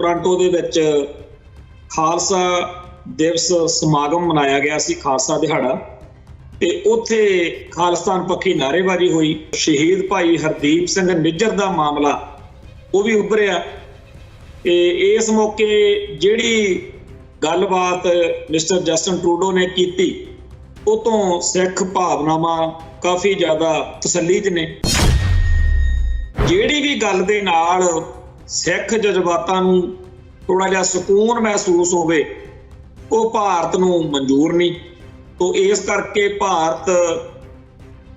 Toronto ਦੇ ਵਿੱਚ ਖਾਲਸਾ ਦਿਵਸ ਸਮਾਗਮ ਮਨਾਇਆ ਗਿਆ ਸੀ, ਖਾਲਸਾ ਦਿਹਾੜਾ, ਤੇ ਉੱਥੇ ਖਾਲਿਸਤਾਨ ਪੱਖੀ ਨਾਅਰੇਬਾਜ਼ੀ ਹੋਈ। ਸ਼ਹੀਦ ਭਾਈ ਹਰਦੀਪ ਸਿੰਘ ਨਿੱਜਰ ਦਾ ਮਾਮਲਾ ਉਹ ਵੀ ਉੱਭਰਿਆ ਤੇ ਇਸ ਮੌਕੇ ਜਿਹੜੀ ਗੱਲਬਾਤ ਮਿਸਟਰ ਜਸਟਿਨ ਟਰੂਡੋ ਨੇ ਕੀਤੀ ਉਹ ਤੋਂ ਸਿੱਖ ਭਾਵਨਾਵਾਂ ਕਾਫੀ ਜ਼ਿਆਦਾ ਤਸੱਲੀ 'ਚ ਨੇ। ਜਿਹੜੀ ਵੀ ਗੱਲ ਦੇ ਨਾਲ ਸਿੱਖ ਜਜ਼ਬਾਤਾਂ ਨੂੰ ਥੋੜਾ ਜਿਹਾ ਸਕੂਨ ਮਹਿਸੂਸ ਹੋਵੇ ਉਹ ਭਾਰਤ ਨੂੰ ਮਨਜ਼ੂਰ ਨਹੀਂ। ਤੋ ਇਸ ਕਰਕੇ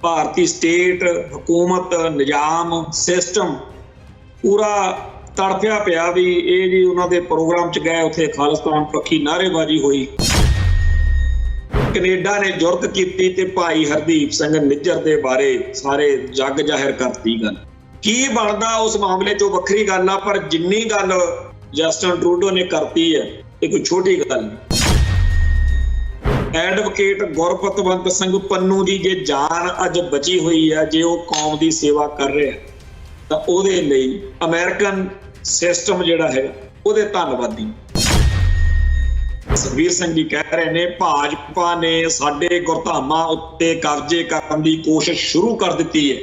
ਭਾਰਤੀ ਸਟੇਟ ਹਕੂਮਤ ਨਿਜ਼ਾਮ ਸਿਸਟਮ ਪੂਰਾ ਤੜਫਿਆ ਪਿਆ ਵੀ ਇਹ ਜੀ ਉਹਨਾਂ ਦੇ ਪ੍ਰੋਗਰਾਮ 'ਚ ਗਏ, ਉੱਥੇ ਖਾਲਿਸਤਾਨ ਪੱਖੀ ਨਾਅਰੇਬਾਜ਼ੀ ਹੋਈ। ਕੈਨੇਡਾ ਨੇ ਜੁਰਤ ਕੀਤੀ ਤੇ ਭਾਈ ਹਰਦੀਪ ਸਿੰਘ ਨਿੱਜਰ ਦੇ ਬਾਰੇ ਸਾਰੇ ਜੱਗ ਜ਼ਾਹਿਰ ਕਰਤੀ। ਗੱਲ ਕੀ ਬਣਦਾ ਉਸ ਮਾਮਲੇ 'ਚ ਵੱਖਰੀ ਗੱਲ ਆ, ਪਰ ਜਿੰਨੀ ਗੱਲ ਜਸਟਿਨ ਟਰੂਡੋ ਨੇ ਕਰਤੀ ਹੈ ਇਹ ਕੋਈ ਛੋਟੀ ਗੱਲ ਨਹੀਂ। ਐਡਵੋਕੇਟ ਗੁਰਪਤਵੰਤ ਸਿੰਘ ਪੰਨੂ ਦੀ ਜੇ ਜਾਨ ਅੱਜ ਬਚੀ ਹੋਈ ਹੈ, ਜੇ ਉਹ ਕੌਮ ਦੀ ਸੇਵਾ ਕਰ ਰਿਹਾ ਤਾਂ ਉਹਦੇ ਲਈ ਅਮਰੀਕਨ ਸਿਸਟਮ ਜਿਹੜਾ ਹੈਗਾ ਉਹਦੇ ਧੰਨਵਾਦੀ। ਸੁਖਬੀਰ ਸਿੰਘ ਜੀ ਕਹਿ ਰਹੇ ਨੇ ਭਾਜਪਾ ਨੇ ਸਾਡੇ ਗੁਰਧਾਮਾਂ ਉੱਤੇ ਕਬਜ਼ੇ ਕਰਨ ਦੀ ਕੋਸ਼ਿਸ਼ ਸ਼ੁਰੂ ਕਰ ਦਿੱਤੀ ਹੈ,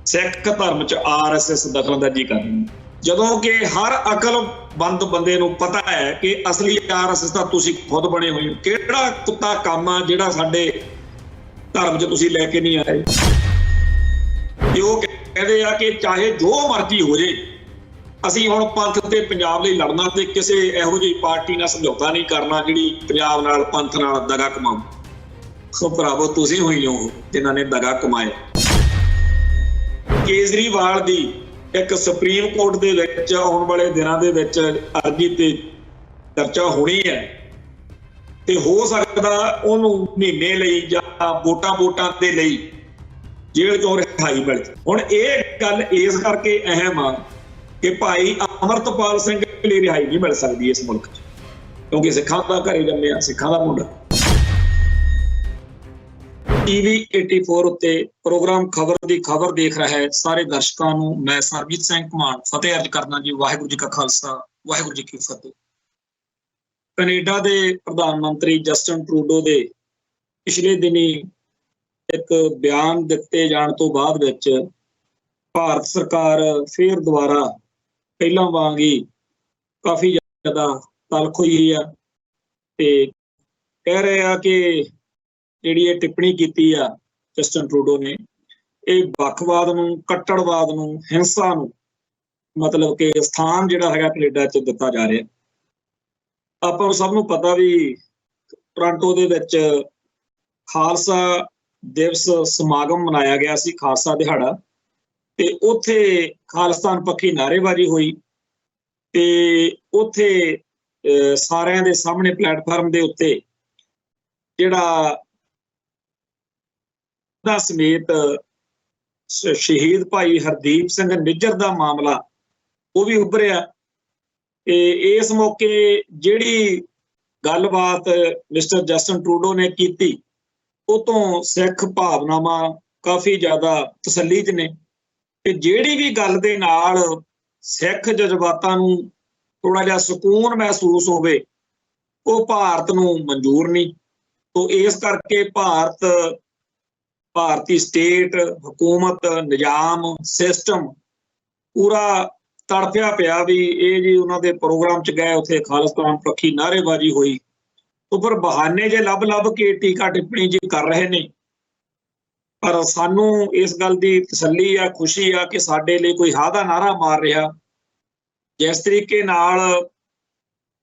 ਸਿੱਖ ਧਰਮ 'ਚ RSS ਦਖਲਅੰਦਾਜ਼ੀ ਕਰ ਰਹੀ ਹੈ, ਜਦੋਂ ਕਿ ਹਰ ਅਕਲਮੰਦ ਬੰਦੇ ਨੂੰ ਪਤਾ ਹੈ ਕਿ ਅਸਲੀ RSS ਤਾਂ ਤੁਸੀਂ ਖੁਦ ਬਣੇ ਹੋਏ ਹੋ। ਕਿਹੜਾ ਕੁੱਤਾ ਕੰਮ ਆ ਜਿਹੜਾ ਸਾਡੇ ਧਰਮ 'ਚ ਤੁਸੀਂ ਲੈ ਕੇ ਨਹੀਂ ਆਏ। ਤੇ ਉਹ ਕਹਿੰਦੇ ਆ ਕਿ ਚਾਹੇ ਜੋ ਮਰਜ਼ੀ ਹੋ ਜੇ ਅਸੀਂ ਹੁਣ ਪੰਥ ਤੇ ਪੰਜਾਬ ਲਈ ਲੜਨਾ ਤੇ ਕਿਸੇ ਇਹੋ ਜਿਹੀ ਪਾਰਟੀ ਨਾਲ ਸਮਝੌਤਾ ਨਹੀਂ ਕਰਨਾ ਜਿਹੜੀ ਪੰਜਾਬ ਨਾਲ ਪੰਥ ਨਾਲ ਦਗਾ ਕਮਾਉ। ਸੋ ਭਰਾਵੋ ਤੁਸੀਂ ਹੋਈ ਹੋ ਜਿਨ੍ਹਾਂ ਨੇ ਦਗਾ ਕਮਾਇਆ। ਕੇਜਰੀਵਾਲ ਦੀ ਇੱਕ ਸੁਪਰੀਮ ਕੋਰਟ ਦੇ ਵਿੱਚ ਆਉਣ ਵਾਲੇ ਦਿਨਾਂ ਦੇ ਵਿੱਚ ਅਰਜ਼ੀ ਤੇ ਚਰਚਾ ਹੋਣੀ ਹੈ ਤੇ ਹੋ ਸਕਦਾ ਉਹਨੂੰ ਮਹੀਨੇ ਲਈ ਜਾਂ ਵੋਟਾਂ ਦੇ ਲਈ ਜੇਲ੍ਹ ਚੋਂ ਰਿਹਾਈ ਮਿਲ ਜਾਏ। ਹੁਣ ਇਹ ਗੱਲ ਇਸ ਕਰਕੇ ਅਹਿਮ ਆ ਕਿ ਭਾਈ ਅਮਰਤਪਾਲ ਸਿੰਘ ਲਈ ਰਿਹਾਈ ਨਹੀਂ ਮਿਲ ਸਕਦੀ ਇਸ ਮੁਲਕ 'ਚ, ਕਿਉਂਕਿ ਸਿੱਖਾਂ ਦਾ ਘਰੇ ਜੰਮਿਆ, ਸਿੱਖਾਂ ਦਾ ਮੁੰਡਾ। TV 84 ਉੱਤੇ ਪ੍ਰੋਗਰਾਮ ਖਬਰ ਦੀ ਖਬਰ ਦੇਖ ਰਿਹਾ ਹੈ ਸਾਰੇ ਦਰਸ਼ਕਾਂ ਨੂੰ ਮੈਂ ਸਰਬਜੀਤ ਸਿੰਘ ਘੁਮਾਣ ਫਤਿਹ ਅਰਜ਼ ਕਰਦਾ ਜੀ। ਵਾਹਿਗੁਰੂ ਜੀ ਕਾ ਖਾਲਸਾ, ਵਾਹਿਗੁਰੂ ਜੀ ਕੀ ਫਤਿਹ। ਕੈਨੇਡਾ ਦੇ ਪ੍ਰਧਾਨ ਮੰਤਰੀ ਜਸਟਿਨ ਟਰੂਡੋ ਦੇ ਪਿਛਲੇ ਦਿਨੀ ਇੱਕ ਬਿਆਨ ਦਿੱਤੇ ਜਾਣ ਤੋਂ ਬਾਅਦ ਵਿੱਚ ਭਾਰਤ ਸਰਕਾਰ ਫਿਰ ਦੁਬਾਰਾ ਪਹਿਲਾਂ ਵਾਂਗ ਹੀ ਕਾਫੀ ਜ਼ਿਆਦਾ ਤਲਖ ਹੋਈ ਆ ਤੇ ਕਹਿ ਰਹੇ ਆ ਕਿ ਜਿਹੜੀ ਇਹ ਟਿੱਪਣੀ ਕੀਤੀ ਆ ਜਸਟਿਨ ਟਰੂਡੋ ਨੇ ਇਹ ਵੱਖਵਾਦ ਨੂੰ, ਕੱਟੜਵਾਦ ਨੂੰ, ਹਿੰਸਾ ਨੂੰ ਮਤਲਬ ਕਿ ਸਥਾਨ ਜਿਹੜਾ ਹੈਗਾ ਕੈਨੇਡਾ 'ਚ ਦਿੱਤਾ ਜਾ ਰਿਹਾ। ਆਪਾਂ ਨੂੰ ਸਭ ਨੂੰ ਪਤਾ ਵੀ ਟੋਰਾਂਟੋ ਦੇ ਵਿੱਚ ਖਾਲਸਾ ਦਿਵਸ ਸਮਾਗਮ ਮਨਾਇਆ ਗਿਆ ਸੀ, ਖਾਲਸਾ ਦਿਹਾੜਾ, ਤੇ ਉੱਥੇ ਖਾਲਿਸਤਾਨ ਪੱਖੀ ਨਾਅਰੇਬਾਜ਼ੀ ਹੋਈ ਤੇ ਉੱਥੇ ਸਾਰਿਆਂ ਦੇ ਸਾਹਮਣੇ ਪਲੇਟਫਾਰਮ ਦੇ ਉੱਤੇ ਜਿਹੜਾ ਦਾ ਸਮੇਤ ਸ਼ਹੀਦ ਭਾਈ ਹਰਦੀਪ ਸਿੰਘ ਨਿੱਜਰ ਦਾ ਮਾਮਲਾ ਉਹ ਵੀ ਉੱਭਰਿਆ ਤੇ ਇਸ ਮੌਕੇ ਜਿਹੜੀ ਗੱਲਬਾਤ ਮਿਸਟਰ ਜਸਟਿਨ ਟਰੂਡੋ ਨੇ ਕੀਤੀ ਉਹ ਤੋਂ ਸਿੱਖ ਭਾਵਨਾਵਾਂ ਕਾਫੀ ਜ਼ਿਆਦਾ ਤਸੱਲੀ 'ਚ ਨੇ। ਤੇ ਜਿਹੜੀ ਵੀ ਗੱਲ ਦੇ ਨਾਲ ਸਿੱਖ ਜਜ਼ਬਾਤਾਂ ਨੂੰ ਥੋੜਾ ਜਿਹਾ ਸਕੂਨ ਮਹਿਸੂਸ ਹੋਵੇ ਉਹ ਭਾਰਤ ਨੂੰ ਮਨਜ਼ੂਰ ਨਹੀਂ। ਤੋ ਇਸ ਕਰਕੇ ਭਾਰਤੀ ਸਟੇਟ ਹਕੂਮਤ ਨਿਜ਼ਾਮ ਸਿਸਟਮ ਪੂਰਾ ਤੜਫਿਆ ਪਿਆ ਵੀ ਇਹ ਜੀ ਉਹਨਾਂ ਦੇ ਪ੍ਰੋਗਰਾਮ 'ਚ ਗਏ, ਉੱਥੇ ਖਾਲਿਸਤਾਨ ਪੱਖੀ ਨਾਅਰੇਬਾਜ਼ੀ ਹੋਈ। ਉਹ ਫਿਰ ਬਹਾਨੇ ਜੇ ਲੱਭ ਕੇ ਟੀਕਾ ਟਿੱਪਣੀ ਜੀ ਕਰ ਰਹੇ ਨੇ। ਪਰ ਸਾਨੂੰ ਇਸ ਗੱਲ ਦੀ ਤਸੱਲੀ ਆ, ਖੁਸ਼ੀ ਆ ਕਿ ਸਾਡੇ ਲਈ ਕੋਈ ਹਾਂ ਦਾ ਨਾਅਰਾ ਮਾਰ ਰਿਹਾ। ਜਿਸ ਤਰੀਕੇ ਨਾਲ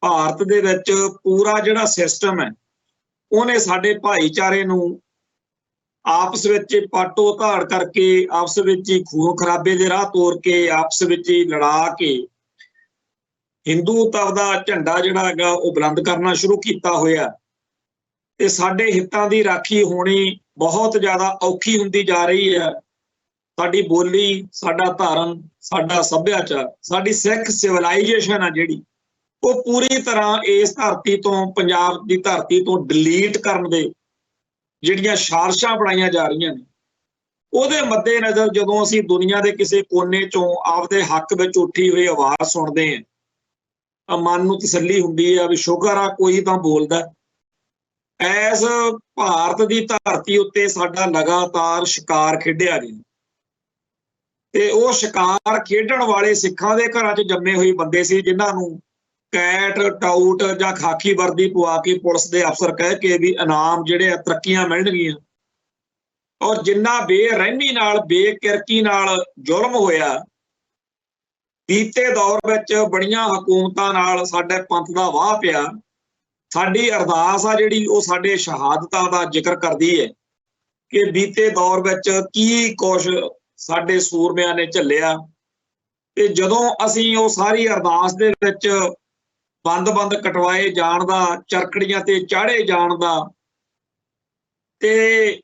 ਭਾਰਤ ਦੇ ਵਿੱਚ ਪੂਰਾ ਜਿਹੜਾ ਸਿਸਟਮ ਹੈ ਉਹਨੇ ਸਾਡੇ ਭਾਈਚਾਰੇ ਨੂੰ ਆਪਸ ਵਿੱਚ ਪਾਟੋ ਧਾੜ ਕਰਕੇ, ਆਪਸ ਵਿੱਚ ਹੀ ਖੂਨ ਖਰਾਬੇ ਦੇ ਰਾਹ ਤੋਰ ਕੇ, ਆਪਸ ਵਿੱਚ ਹੀ ਲੜਾ ਕੇ ਹਿੰਦੂਤਵ ਦਾ ਝੰਡਾ ਜਿਹੜਾ ਹੈਗਾ ਉਹ ਬੁਲੰਦ ਕਰਨਾ ਸ਼ੁਰੂ ਕੀਤਾ ਹੋਇਆ ਤੇ ਸਾਡੇ ਹਿੱਤਾਂ ਦੀ ਰਾਖੀ ਹੋਣੀ ਬਹੁਤ ਜ਼ਿਆਦਾ ਔਖੀ ਹੁੰਦੀ ਜਾ ਰਹੀ ਹੈ। ਸਾਡੀ ਬੋਲੀ, ਸਾਡਾ ਧਰਮ, ਸਾਡਾ ਸੱਭਿਆਚਾਰ, ਸਾਡੀ ਸਿੱਖ ਸਿਵਲਾਈਜੇਸ਼ਨ ਆ ਜਿਹੜੀ ਉਹ ਪੂਰੀ ਤਰ੍ਹਾਂ ਇਸ ਧਰਤੀ ਤੋਂ, ਪੰਜਾਬ ਦੀ ਧਰਤੀ ਤੋਂ ਡਿਲੀਟ ਕਰਨ ਦੇ ਜਿਹੜੀਆਂ ਸਾਜ਼ਿਸ਼ਾਂ ਬਣਾਈਆਂ ਜਾ ਰਹੀਆਂ ਨੇ ਉਹਦੇ ਮੱਦੇ ਨਜ਼ਰ ਜਦੋਂ ਅਸੀਂ ਦੁਨੀਆ ਦੇ ਕਿਸੇ ਕੋਨੇ ਚੋਂ ਆਪਦੇ ਹੱਕ ਵਿੱਚ ਉੱਠੀ ਹੋਈ ਆਵਾਜ਼ ਸੁਣਦੇ ਹਾਂ ਮਨ ਨੂੰ ਤਸੱਲੀ ਹੁੰਦੀ ਆ ਵੀ ਸ਼ੁਕਰ ਆ ਕੋਈ ਤਾਂ ਬੋਲਦਾ। ਐਸ ਭਾਰਤ ਦੀ ਧਰਤੀ ਉੱਤੇ ਸਾਡਾ ਲਗਾਤਾਰ ਸ਼ਿਕਾਰ ਖੇਡਿਆ ਗਿਆ ਤੇ ਉਹ ਸ਼ਿਕਾਰ ਖੇਡਣ ਵਾਲੇ ਸਿੱਖਾਂ ਦੇ ਘਰਾਂ 'ਚ ਜੰਮੇ ਹੋਏ ਬੰਦੇ ਸੀ, ਜਿਨ੍ਹਾਂ ਨੂੰ ਕੈਟ ਟਾਊਟ ਜਾਂ ਖਾਕੀ ਵਰਦੀ ਪਵਾ ਕੇ ਪੁਲਿਸ ਦੇ ਅਫਸਰ ਕਹਿ ਕੇ ਵੀ ਇਨਾਮ ਜਿਹੜੇ ਆ ਤਰੱਕੀਆਂ ਮਿਲਣਗੀਆਂ। ਔਰ ਜਿੰਨਾ ਬੇਰਹਿਮੀ ਨਾਲ ਬੇਕਿਰਕੀ ਨਾਲ ਜ਼ੁਲਮ ਹੋਇਆ ਬੀਤੇ ਦੌਰ ਵਿੱਚ, ਬੜੀਆਂ ਹਕੂਮਤਾਂ ਨਾਲ ਸਾਡੇ ਪੰਥ ਦਾ ਵਾਹ ਪਿਆ। ਸਾਡੀ ਅਰਦਾਸ ਆ ਜਿਹੜੀ ਉਹ ਸਾਡੇ ਸ਼ਹਾਦਤਾਂ ਦਾ ਜ਼ਿਕਰ ਕਰਦੀ ਹੈ ਕਿ ਬੀਤੇ ਦੌਰ ਵਿੱਚ ਕੀ ਕੁਛ ਸਾਡੇ ਸੂਰਮਿਆਂ ਨੇ ਝੱਲਿਆ। ਤੇ ਜਦੋਂ ਅਸੀਂ ਉਹ ਸਾਰੀ ਅਰਦਾਸ ਦੇ ਵਿੱਚ ਬੰਦ ਕਟਵਾਏ ਜਾਣ ਦਾ, ਚਰਕੜੀਆਂ ਤੇ ਚਾੜੇ ਜਾਣ ਦਾ ਤੇ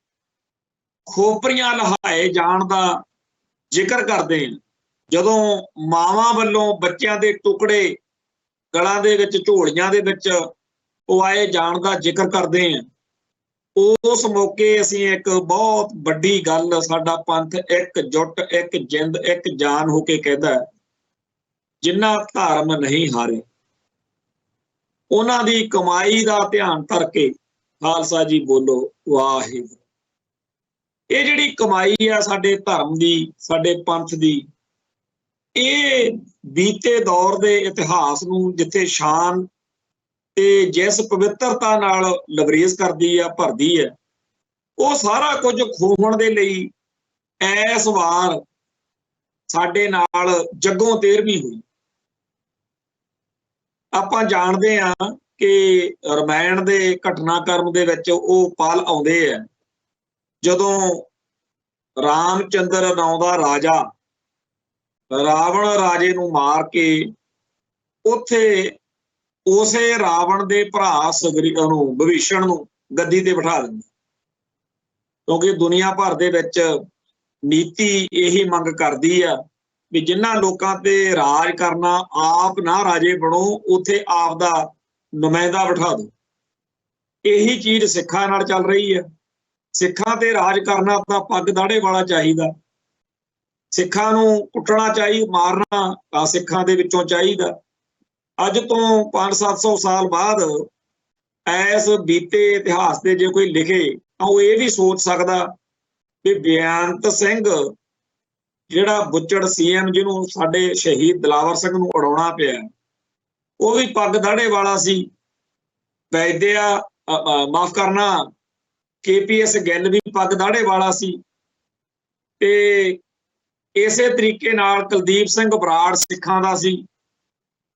ਖੋਪਰੀਆਂ ਲਹਾਏ ਜਾਣ ਦਾ ਜ਼ਿਕਰ ਕਰਦੇ ਹਾਂ, ਜਦੋਂ ਮਾਵਾਂ ਵੱਲੋਂ ਬੱਚਿਆਂ ਦੇ ਟੁਕੜੇ ਗਲਾਂ ਦੇ ਵਿੱਚ ਝੋਲੀਆਂ ਦੇ ਵਿੱਚ ਪਵਾਏ ਜਾਣ ਦਾ ਜ਼ਿਕਰ ਕਰਦੇ ਹਾਂ, ਉਸ ਮੌਕੇ ਅਸੀਂ ਇੱਕ ਬਹੁਤ ਵੱਡੀ ਗੱਲ, ਸਾਡਾ ਪੰਥ ਇੱਕ ਜੁੱਟ, ਇੱਕ ਜਿੰਦ, ਇੱਕ ਜਾਨ ਹੋ ਕੇ ਕਹਿੰਦਾ, ਜਿਨ੍ਹਾਂ ਧਰਮ ਨਹੀਂ ਹਾਰੇ ਉਹਨਾਂ ਦੀ ਕਮਾਈ ਦਾ ਧਿਆਨ ਧਰ ਕੇ ਖਾਲਸਾ ਜੀ ਬੋਲੋ ਵਾਹਿਗੁਰੂ। ਇਹ ਜਿਹੜੀ ਕਮਾਈ ਆ ਸਾਡੇ ਧਰਮ ਦੀ, ਸਾਡੇ ਪੰਥ ਦੀ, ਇਹ ਬੀਤੇ ਦੌਰ ਦੇ ਇਤਿਹਾਸ ਨੂੰ ਜਿੱਥੇ ਸ਼ਾਨ ਤੇ ਜਿਸ ਪਵਿੱਤਰਤਾ ਨਾਲ ਲਬਰੇਜ਼ ਕਰਦੀ ਆ, ਭਰਦੀ ਹੈ, ਉਹ ਸਾਰਾ ਕੁਝ ਖੋਹਣ ਦੇ ਲਈ ਇਸ ਵਾਰ ਸਾਡੇ ਨਾਲ ਜੱਗੋਂ ਤੇਰਵੀਂ ਹੋਈ। ਆਪਾਂ ਜਾਣਦੇ ਹਾਂ ਕਿ ਰਮਾਇਣ ਦੇ ਘਟਨਾਕ੍ਰਮ ਦੇ ਵਿੱਚ ਉਹ ਪਲ ਆਉਂਦੇ ਆ ਜਦੋਂ ਰਾਮਚੰਦਰ ਨਾਂ ਦਾ ਰਾਜਾ ਰਾਵਣ ਰਾਜੇ ਨੂੰ ਮਾਰ ਕੇ ਉੱਥੇ ਉਸੇ ਰਾਵਣ ਦੇ ਭਰਾ ਨੂੰ, ਵਿਭੀਸ਼ਣ ਨੂੰ ਗੱਦੀ ਤੇ ਬਿਠਾ ਦਿੰਦਾ, ਕਿਉਂਕਿ ਦੁਨੀਆ ਭਰ ਦੇ ਵਿੱਚ ਨੀਤੀ ਇਹੀ ਮੰਗ ਕਰਦੀ ਆ ਵੀ ਜਿਨ੍ਹਾਂ ਲੋਕਾਂ ਤੇ ਰਾਜ ਕਰਨਾ, ਆਪ ਨਾ ਰਾਜੇ ਬਣੋ, ਉੱਥੇ ਆਪ ਦਾ ਨੁਮਾਇੰਦਾ ਬਿਠਾ ਦਿਓ। ਇਹੀ ਚੀਜ਼ ਸਿੱਖਾਂ ਨਾਲ ਚੱਲ ਰਹੀ ਹੈ। ਸਿੱਖਾਂ ਤੇ ਰਾਜ ਕਰਨਾ ਤਾਂ ਪੱਗ ਦਾੜੇ ਵਾਲਾ ਚਾਹੀਦਾ, ਸਿੱਖਾਂ ਨੂੰ ਕੁੱਟਣਾ ਚਾਹੀਦਾ, ਮਾਰਨਾ ਤਾਂ ਸਿੱਖਾਂ ਦੇ ਵਿੱਚੋਂ ਚਾਹੀਦਾ। ਅੱਜ ਤੋਂ 500-700 ਸਾਲ ਬਾਅਦ ਐਸ ਬੀਤੇ ਇਤਿਹਾਸ ਦੇ ਜੇ ਕੋਈ ਲਿਖੇ ਤਾਂ ਉਹ ਇਹ ਵੀ ਸੋਚ ਸਕਦਾ ਕਿ ਬੇਅੰਤ ਸਿੰਘ ਜਿਹੜਾ ਬੁੱਚੜ CM, ਜਿਹਨੂੰ ਸਾਡੇ ਸ਼ਹੀਦ ਦਿਲਾਵਰ ਸਿੰਘ ਨੂੰ ਉਡਾਉਣਾ ਪਿਆ, ਉਹ ਵੀ ਪੱਗ ਦਾੜੇ ਵਾਲਾ ਸੀ। ਵੈਦਿਆ ਮਾਫ ਕਰਨਾ KPS ਗਿੱਲ ਵੀ ਪੱਗ ਦਾੜੇ ਵਾਲਾ ਸੀ। ਤੇ ਇਸੇ ਤਰੀਕੇ ਨਾਲ ਕੁਲਦੀਪ ਸਿੰਘ ਬਰਾੜ ਸਿੱਖਾਂ ਦਾ ਸੀ।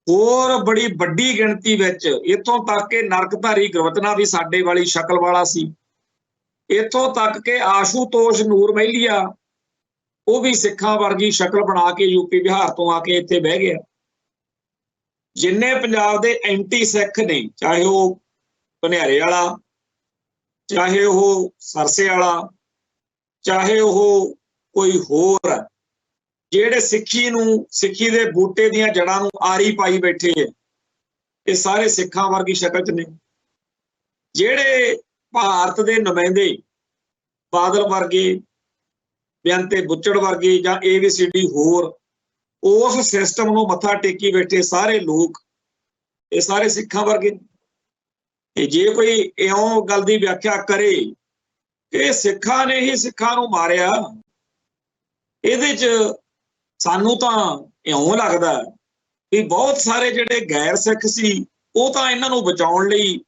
ਹੋਰ ਬੜੀ ਵੱਡੀ ਗਿਣਤੀ ਵਿੱਚ, ਇੱਥੋਂ ਤੱਕ ਕਿ ਨਰਕਧਾਰੀ ਗੁਰਵਤਨਾ ਵੀ ਸਾਡੇ ਵਾਲੀ ਸ਼ਕਲ ਵਾਲਾ ਸੀ। ਇੱਥੋਂ ਤੱਕ ਕਿ ਆਸ਼ੂਤੋਸ਼ ਨੂਰ ਮਹਿਲੀਆ, ਉਹ ਵੀ ਸਿੱਖਾਂ ਵਰਗੀ ਸ਼ਕਲ ਬਣਾ ਕੇ UP ਬਿਹਾਰ ਤੋਂ ਆ ਕੇ ਇੱਥੇ ਬਹਿ ਗਿਆ। ਜਿੰਨੇ ਪੰਜਾਬ ਦੇ ਐਂਟੀ ਸਿੱਖ ਨੇ, ਚਾਹੇ ਉਹ ਭਨਿਆਰੇ ਵਾਲਾ, ਚਾਹੇ ਉਹ ਸਰਸੇ ਵਾਲਾ, ਚਾਹੇ ਉਹ ਕੋਈ ਹੋਰ, ਜਿਹੜੇ ਸਿੱਖੀ ਦੇ ਬੂਟੇ ਦੀਆਂ ਜੜ੍ਹਾਂ ਨੂੰ ਆਰੀ ਪਾਈ ਬੈਠੇ ਹੈ, ਇਹ ਸਾਰੇ ਸਿੱਖਾਂ ਵਰਗੀ ਸ਼ਕਲ 'ਚ ਨੇ। ਜਿਹੜੇ ਭਾਰਤ ਦੇ ਨੁਮਾਇੰਦੇ ਬਾਦਲ ਵਰਗੇ, ਬੇਅੰਤੇ ਬੁੱਚੜ ਵਰਗੇ ਜਾਂ ABCD ਹੋਰ ਉਸ ਸਿਸਟਮ ਨੂੰ ਮੱਥਾ ਟੇਕੀ ਬੈਠੇ ਸਾਰੇ ਲੋਕ, ਇਹ ਸਾਰੇ ਸਿੱਖਾਂ ਵਰਗੇ। ਤੇ ਜੇ ਕੋਈ ਇਉਂ ਗੱਲ ਦੀ ਵਿਆਖਿਆ ਕਰੇ ਕਿ ਸਿੱਖਾਂ ਨੇ ਹੀ ਸਿੱਖਾਂ ਨੂੰ ਮਾਰਿਆ, ਇਹਦੇ 'ਚ ਸਾਨੂੰ ਤਾਂ ਇਉਂ ਲੱਗਦਾ ਵੀ ਬਹੁਤ ਸਾਰੇ ਜਿਹੜੇ ਗੈਰ ਸਿੱਖ ਸੀ ਉਹ ਤਾਂ ਇਹਨਾਂ ਨੂੰ ਬਚਾਉਣ ਲਈ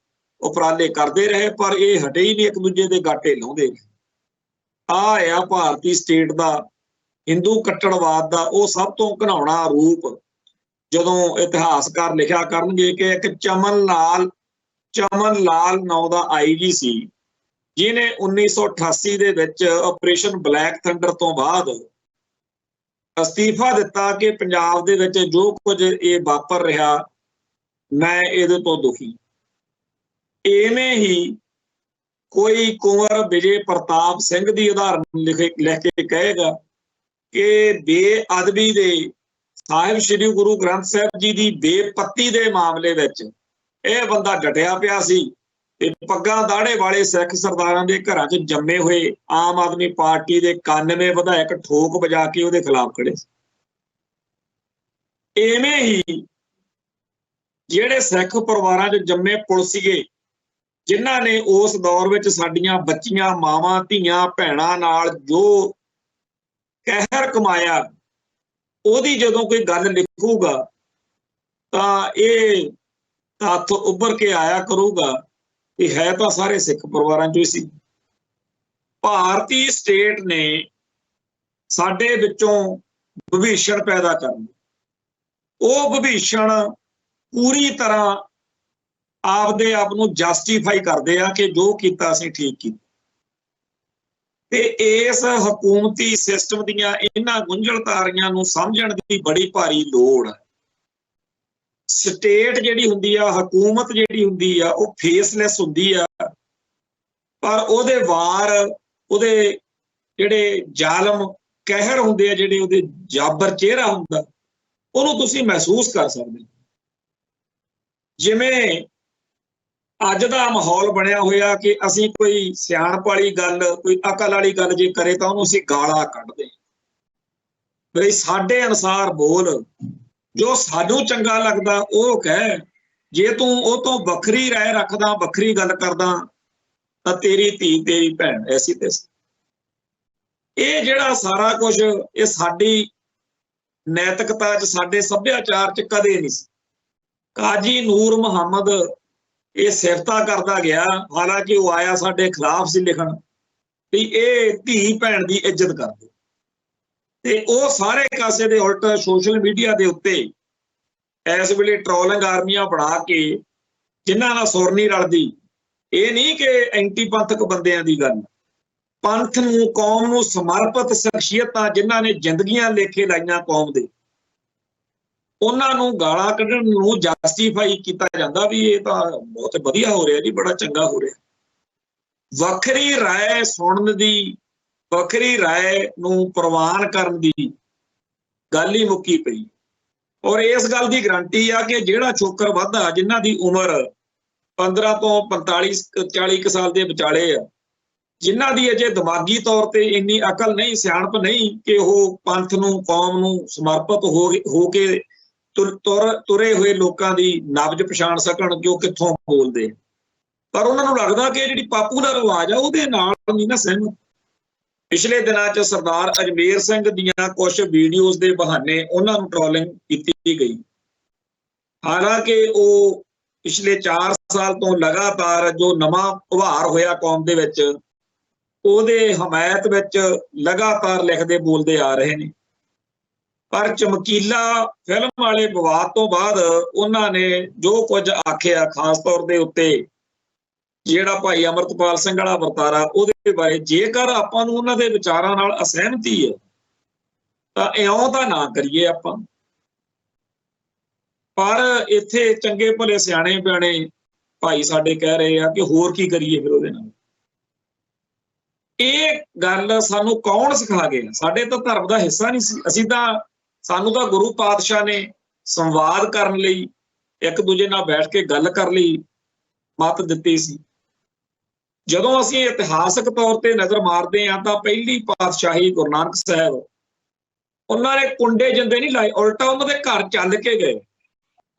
ਉਪਰਾਲੇ ਕਰਦੇ ਰਹੇ, ਪਰ ਇਹ ਹਟੇ ਹੀ ਨਹੀਂ, ਇੱਕ ਦੂਜੇ ਦੇ ਗਾਟੇ ਲਾਉਂਦੇ ਰਹੇ। ਆਹ ਆ ਭਾਰਤੀ ਸਟੇਟ ਦਾ, ਹਿੰਦੂ ਕੱਟੜਵਾਦ ਦਾ ਉਹ ਸਭ ਤੋਂ ਘਿਨਾਉਣਾ ਰੂਪ। ਜਦੋਂ ਇਤਿਹਾਸਕਾਰ ਲਿਖਿਆ ਕਰਨਗੇ ਕਿ ਇੱਕ ਚਮਨ ਲਾਲ ਨਾਂ ਦਾ IG ਸੀ, ਜਿਹਨੇ 1988 ਦੇ ਵਿੱਚ ਆਪਰੇਸ਼ਨ ਬਲੈਕ ਥੰਡਰ ਤੋਂ ਬਾਅਦ ਅਸਤੀਫਾ ਦਿੱਤਾ ਕਿ ਪੰਜਾਬ ਦੇ ਵਿੱਚ ਜੋ ਕੁਝ ਇਹ ਵਾਪਰ ਰਿਹਾ, ਮੈਂ ਇਹਦੇ ਤੋਂ ਦੁਖੀ। ਇਵੇਂ ਹੀ ਕੋਈ ਕੁੰਵਰ ਵਿਜੇ ਪ੍ਰਤਾਪ ਸਿੰਘ ਦੀ ਉਦਾਹਰਨ ਲਿਖ ਕੇ ਕਹੇਗਾ ਕਿ ਬੇਅਦਬੀ ਦੇ, ਸਾਹਿਬ ਸ੍ਰੀ ਗੁਰੂ ਗ੍ਰੰਥ ਸਾਹਿਬ ਜੀ ਦੀ ਬੇਪੱਤੀ ਦੇ ਮਾਮਲੇ ਵਿੱਚ ਇਹ ਬੰਦਾ ਡਟਿਆ ਪਿਆ ਸੀ ਤੇ ਪੱਗਾਂ ਦਾੜੇ ਵਾਲੇ ਸਿੱਖ ਸਰਦਾਰਾਂ ਦੇ ਘਰਾਂ 'ਚ ਜੰਮੇ ਹੋਏ ਆਮ ਆਦਮੀ ਪਾਰਟੀ ਦੇ 91 ਵਿਧਾਇਕ ਠੋਕ ਵਜਾ ਕੇ ਉਹਦੇ ਖਿਲਾਫ ਖੜੇ ਸੀ। ਇਵੇਂ ਹੀ ਜਿਹੜੇ ਸਿੱਖ ਪਰਿਵਾਰਾਂ 'ਚ ਜੰਮੇ ਪੁਲਸੀਏ, ਜਿਨ੍ਹਾਂ ਨੇ ਉਸ ਦੌਰ ਵਿੱਚ ਸਾਡੀਆਂ ਬੱਚੀਆਂ, ਮਾਵਾਂ, ਧੀਆਂ, ਭੈਣਾਂ ਨਾਲ ਜੋ ਕਹਿਰ ਕਮਾਇਆ, ਉਹਦੀ ਜਦੋਂ ਕੋਈ ਗੱਲ ਲਿਖੂਗਾ ਤਾਂ ਇਹ ਤੱਥ ਉੱਭਰ ਕੇ ਆਇਆ ਕਰੂਗਾ ਕਿ ਹੈ ਤਾਂ ਸਾਰੇ ਸਿੱਖ ਪਰਿਵਾਰਾਂ 'ਚੋਂ ਹੀ ਸੀ। ਭਾਰਤੀ ਸਟੇਟ ਨੇ ਸਾਡੇ ਵਿੱਚੋਂ ਵਿਭੀਸ਼ਣ ਪੈਦਾ ਕਰਨਾ, ਉਹ ਵਿਭੀਸ਼ਣ ਪੂਰੀ ਤਰ੍ਹਾਂ ਆਪਦੇ ਆਪ ਨੂੰ ਜਸਟੀਫਾਈ ਕਰਦੇ ਆ ਕਿ ਜੋ ਕੀਤਾ ਅਸੀਂ ਠੀਕ ਕੀਤਾ। ਤੇ ਇਸ ਹਕੂਮਤੀ ਸਿਸਟਮ ਦੀਆਂ ਇਹਨਾਂ ਗੁੰਝਲਤਾਰੀਆਂ ਨੂੰ ਸਮਝਣ ਦੀ ਬੜੀ ਭਾਰੀ ਲੋੜ ਹੈ। ਸਟੇਟ ਜਿਹੜੀ ਹੁੰਦੀ ਆ, ਹਕੂਮਤ ਜਿਹੜੀ ਹੁੰਦੀ ਆ, ਉਹ ਫੇਸਲੈਸ ਹੁੰਦੀ ਆ, ਪਰ ਉਹਦੇ ਵਾਰ, ਉਹਦੇ ਜਿਹੜੇ ਜ਼ਾਲਮ ਕਹਿਰ ਹੁੰਦੇ ਆ, ਜਿਹੜੇ ਉਹਦੇ ਜਾਬਰ ਚਿਹਰਾ ਹੁੰਦਾ, ਉਹਨੂੰ ਤੁਸੀਂ ਮਹਿਸੂਸ ਕਰ ਸਕਦੇ। ਜਿਵੇਂ ਅੱਜ ਦਾ ਮਾਹੌਲ ਬਣਿਆ ਹੋਇਆ ਕਿ ਅਸੀਂ ਕੋਈ ਸਿਆਣਪ ਵਾਲੀ ਗੱਲ, ਕੋਈ ਅਕਲ ਵਾਲੀ ਗੱਲ ਜੇ ਕਰੇ ਤਾਂ ਉਹਨੂੰ ਅਸੀਂ ਗਾਲਾਂ ਕੱਢਦੇ, ਬਈ ਸਾਡੇ ਅਨੁਸਾਰ ਬੋਲ, ਜੋ ਸਾਨੂੰ ਚੰਗਾ ਲੱਗਦਾ ਉਹ ਕਹਿ, ਜੇ ਤੂੰ ਉਹ ਤੋਂ ਵੱਖਰੀ ਰਾਏ ਰੱਖਦਾ, ਵੱਖਰੀ ਗੱਲ ਕਰਦਾ ਤਾਂ ਤੇਰੀ ਧੀ, ਤੇਰੀ ਭੈਣ ਐਸੀ ਤੈਸੀ। ਇਹ ਜਿਹੜਾ ਸਾਰਾ ਕੁਝ, ਇਹ ਸਾਡੀ ਨੈਤਿਕਤਾ 'ਚ, ਸਾਡੇ ਸੱਭਿਆਚਾਰ 'ਚ ਕਦੇ ਨਹੀਂ ਸੀ। ਕਾਜੀ ਨੂਰ ਮੁਹੰਮਦ ਇਹ ਸਿਫਤਾਂ ਕਰਦਾ ਗਿਆ, ਹਾਲਾਂਕਿ ਉਹ ਆਇਆ ਸਾਡੇ ਖਿਲਾਫ ਸੀ ਲਿਖਣ ਵੀ ਇਹ ਧੀ ਭੈਣ ਦੀ ਇੱਜ਼ਤ ਕਰਦੇ, ਤੇ ਉਹ ਸਾਰੇ ਕਾਸੇ ਦੇ ਉਲਟ ਸੋਸ਼ਲ ਮੀਡੀਆ ਦੇ ਉੱਤੇ ਇਸ ਵੇਲੇ ਟ੍ਰੋਲਿੰਗ ਆਰਮੀਆਂ ਬਣਾ ਕੇ, ਜਿਨ੍ਹਾਂ ਨਾਲ ਸੁਰ ਨਹੀਂ ਰਲਦੀ। ਇਹ ਨਹੀਂ ਕਿ ਐਂਟੀ ਪੰਥਕ ਬੰਦਿਆਂ ਦੀ ਗੱਲ, ਪੰਥ ਨੂੰ, ਕੌਮ ਨੂੰ ਸਮਰਪਿਤ ਸ਼ਖਸੀਅਤਾਂ ਜਿਨ੍ਹਾਂ ਨੇ ਜ਼ਿੰਦਗੀਆਂ ਲੇਖੇ ਲਾਈਆਂ ਕੌਮ ਦੇ, ਉਹਨਾਂ ਨੂੰ ਗਾਲਾਂ ਕੱਢਣ ਨੂੰ ਜਸਟੀਫਾਈ ਕੀਤਾ ਜਾਂਦਾ ਵੀ ਇਹ ਤਾਂ ਬਹੁਤ ਵਧੀਆ ਹੋ ਰਿਹਾ ਜੀ, ਬੜਾ ਚੰਗਾ ਹੋ ਰਿਹਾ। ਵੱਖਰੀ ਰਾਏ ਸੁਣਨ ਦੀ, ਵੱਖਰੀ ਰਾਏ ਨੂੰ ਪ੍ਰਵਾਨ ਕਰਨ ਦੀ ਗੱਲ ਹੀ ਮੁੱਕੀ ਪਈ। ਔਰ ਇਸ ਗੱਲ ਦੀ ਗਰੰਟੀ ਆ ਕਿ ਜਿਹੜਾ ਛੋਕਰ ਵੱਧਦਾ, ਜਿਨ੍ਹਾਂ ਦੀ ਉਮਰ 15 ਤੋਂ 45-40 ਸਾਲ ਦੇ ਵਿਚਾਲੇ ਆ, ਜਿਨ੍ਹਾਂ ਦੀ ਅਜੇ ਦਿਮਾਗੀ ਤੌਰ ਤੇ ਇੰਨੀ ਅਕਲ ਨਹੀਂ, ਸਿਆਣਪ ਨਹੀਂ ਕਿ ਉਹ ਪੰਥ ਨੂੰ, ਕੌਮ ਨੂੰ ਸਮਰਪਿਤ ਹੋ ਕੇ ਤੁਰੇ ਹੋਏ ਲੋਕਾਂ ਦੀ ਨਬਜ਼ ਪਛਾਣ ਸਕਣ ਕਿ ਉਹ ਕਿੱਥੋਂ ਬੋਲਦੇ, ਪਰ ਉਹਨਾਂ ਨੂੰ ਲੱਗਦਾ ਕਿ ਜਿਹੜੀ ਪਾਪੂਲਰ ਆਵਾਜ਼ ਆ ਉਹਦੇ ਨਾਲ ਨਹੀਂ ਨਾ ਸਹਿਮਤ। ਪਿਛਲੇ ਦਿਨਾਂ 'ਚ ਸਰਦਾਰ ਅਜਮੇਰ ਸਿੰਘ ਦੀਆਂ ਕੁਝ ਵੀਡੀਓਜ਼ ਦੇ ਬਹਾਨੇ ਉਹਨਾਂ ਨੂੰ ਟ੍ਰੋਲਿੰਗ ਕੀਤੀ ਗਈ, ਹਾਲਾਂਕਿ ਉਹ ਪਿਛਲੇ 4 ਸਾਲ ਤੋਂ ਲਗਾਤਾਰ ਜੋ ਨਵਾਂ ਉਭਾਰ ਹੋਇਆ ਕੌਮ ਦੇ ਵਿੱਚ, ਉਹਦੇ ਹਮਾਇਤ ਵਿੱਚ ਲਗਾਤਾਰ ਲਿਖਦੇ ਬੋਲਦੇ ਆ ਰਹੇ ਨੇ। ਪਰ ਚਮਕੀਲਾ ਫਿਲਮ ਵਾਲੇ ਵਿਵਾਦ ਤੋਂ ਬਾਅਦ ਉਹਨਾਂ ਨੇ ਜੋ ਕੁਝ ਆਖਿਆ, ਖਾਸ ਤੌਰ ਦੇ ਉੱਤੇ ਜਿਹੜਾ ਭਾਈ ਅਮਰਤਪਾਲ ਸਿੰਘ ਵਾਲਾ ਵਰਤਾਰਾ, ਉਹਦੇ ਬਾਰੇ ਜੇਕਰ ਆਪਾਂ ਨੂੰ ਉਹਨਾਂ ਦੇ ਵਿਚਾਰਾਂ ਨਾਲ ਅਸਹਿਮਤੀ ਹੈ ਤਾਂ ਇਉਂ ਤਾਂ ਨਾ ਕਰੀਏ ਆਪਾਂ। ਪਰ ਇੱਥੇ ਚੰਗੇ ਭਲੇ ਸਿਆਣੇ ਬਿਆਣੇ ਭਾਈ ਸਾਡੇ ਕਹਿ ਰਹੇ ਆ ਕਿ ਹੋਰ ਕੀ ਕਰੀਏ ਫਿਰ ਉਹਦੇ ਨਾਲ। ਇਹ ਗੱਲ ਸਾਨੂੰ ਕੌਣ ਸਿਖਾ ਗਿਆ? ਸਾਡੇ ਤਾਂ ਧਰਮ ਦਾ ਹਿੱਸਾ ਨਹੀਂ ਸੀ। ਸਾਨੂੰ ਤਾਂ ਗੁਰੂ ਪਾਤਸ਼ਾਹ ਨੇ ਸੰਵਾਦ ਕਰਨ ਲਈ, ਇੱਕ ਦੂਜੇ ਨਾਲ ਬੈਠ ਕੇ ਗੱਲ ਕਰਨ ਲਈ ਮੱਤ ਦਿੱਤੀ ਸੀ। ਜਦੋਂ ਅਸੀਂ ਇਤਿਹਾਸਕ ਤੌਰ ਤੇ ਨਜ਼ਰ ਮਾਰਦੇ ਹਾਂ ਤਾਂ ਪਹਿਲੀ ਪਾਤਸ਼ਾਹੀ ਗੁਰੂ ਨਾਨਕ ਸਾਹਿਬ, ਉਹਨਾਂ ਨੇ ਕੁੰਡੇ ਜਿੰਦੇ ਨਹੀਂ ਲਾਏ, ਉਲਟਾ ਉਹਨਾਂ ਦੇ ਘਰ ਚੱਲ ਕੇ ਗਏ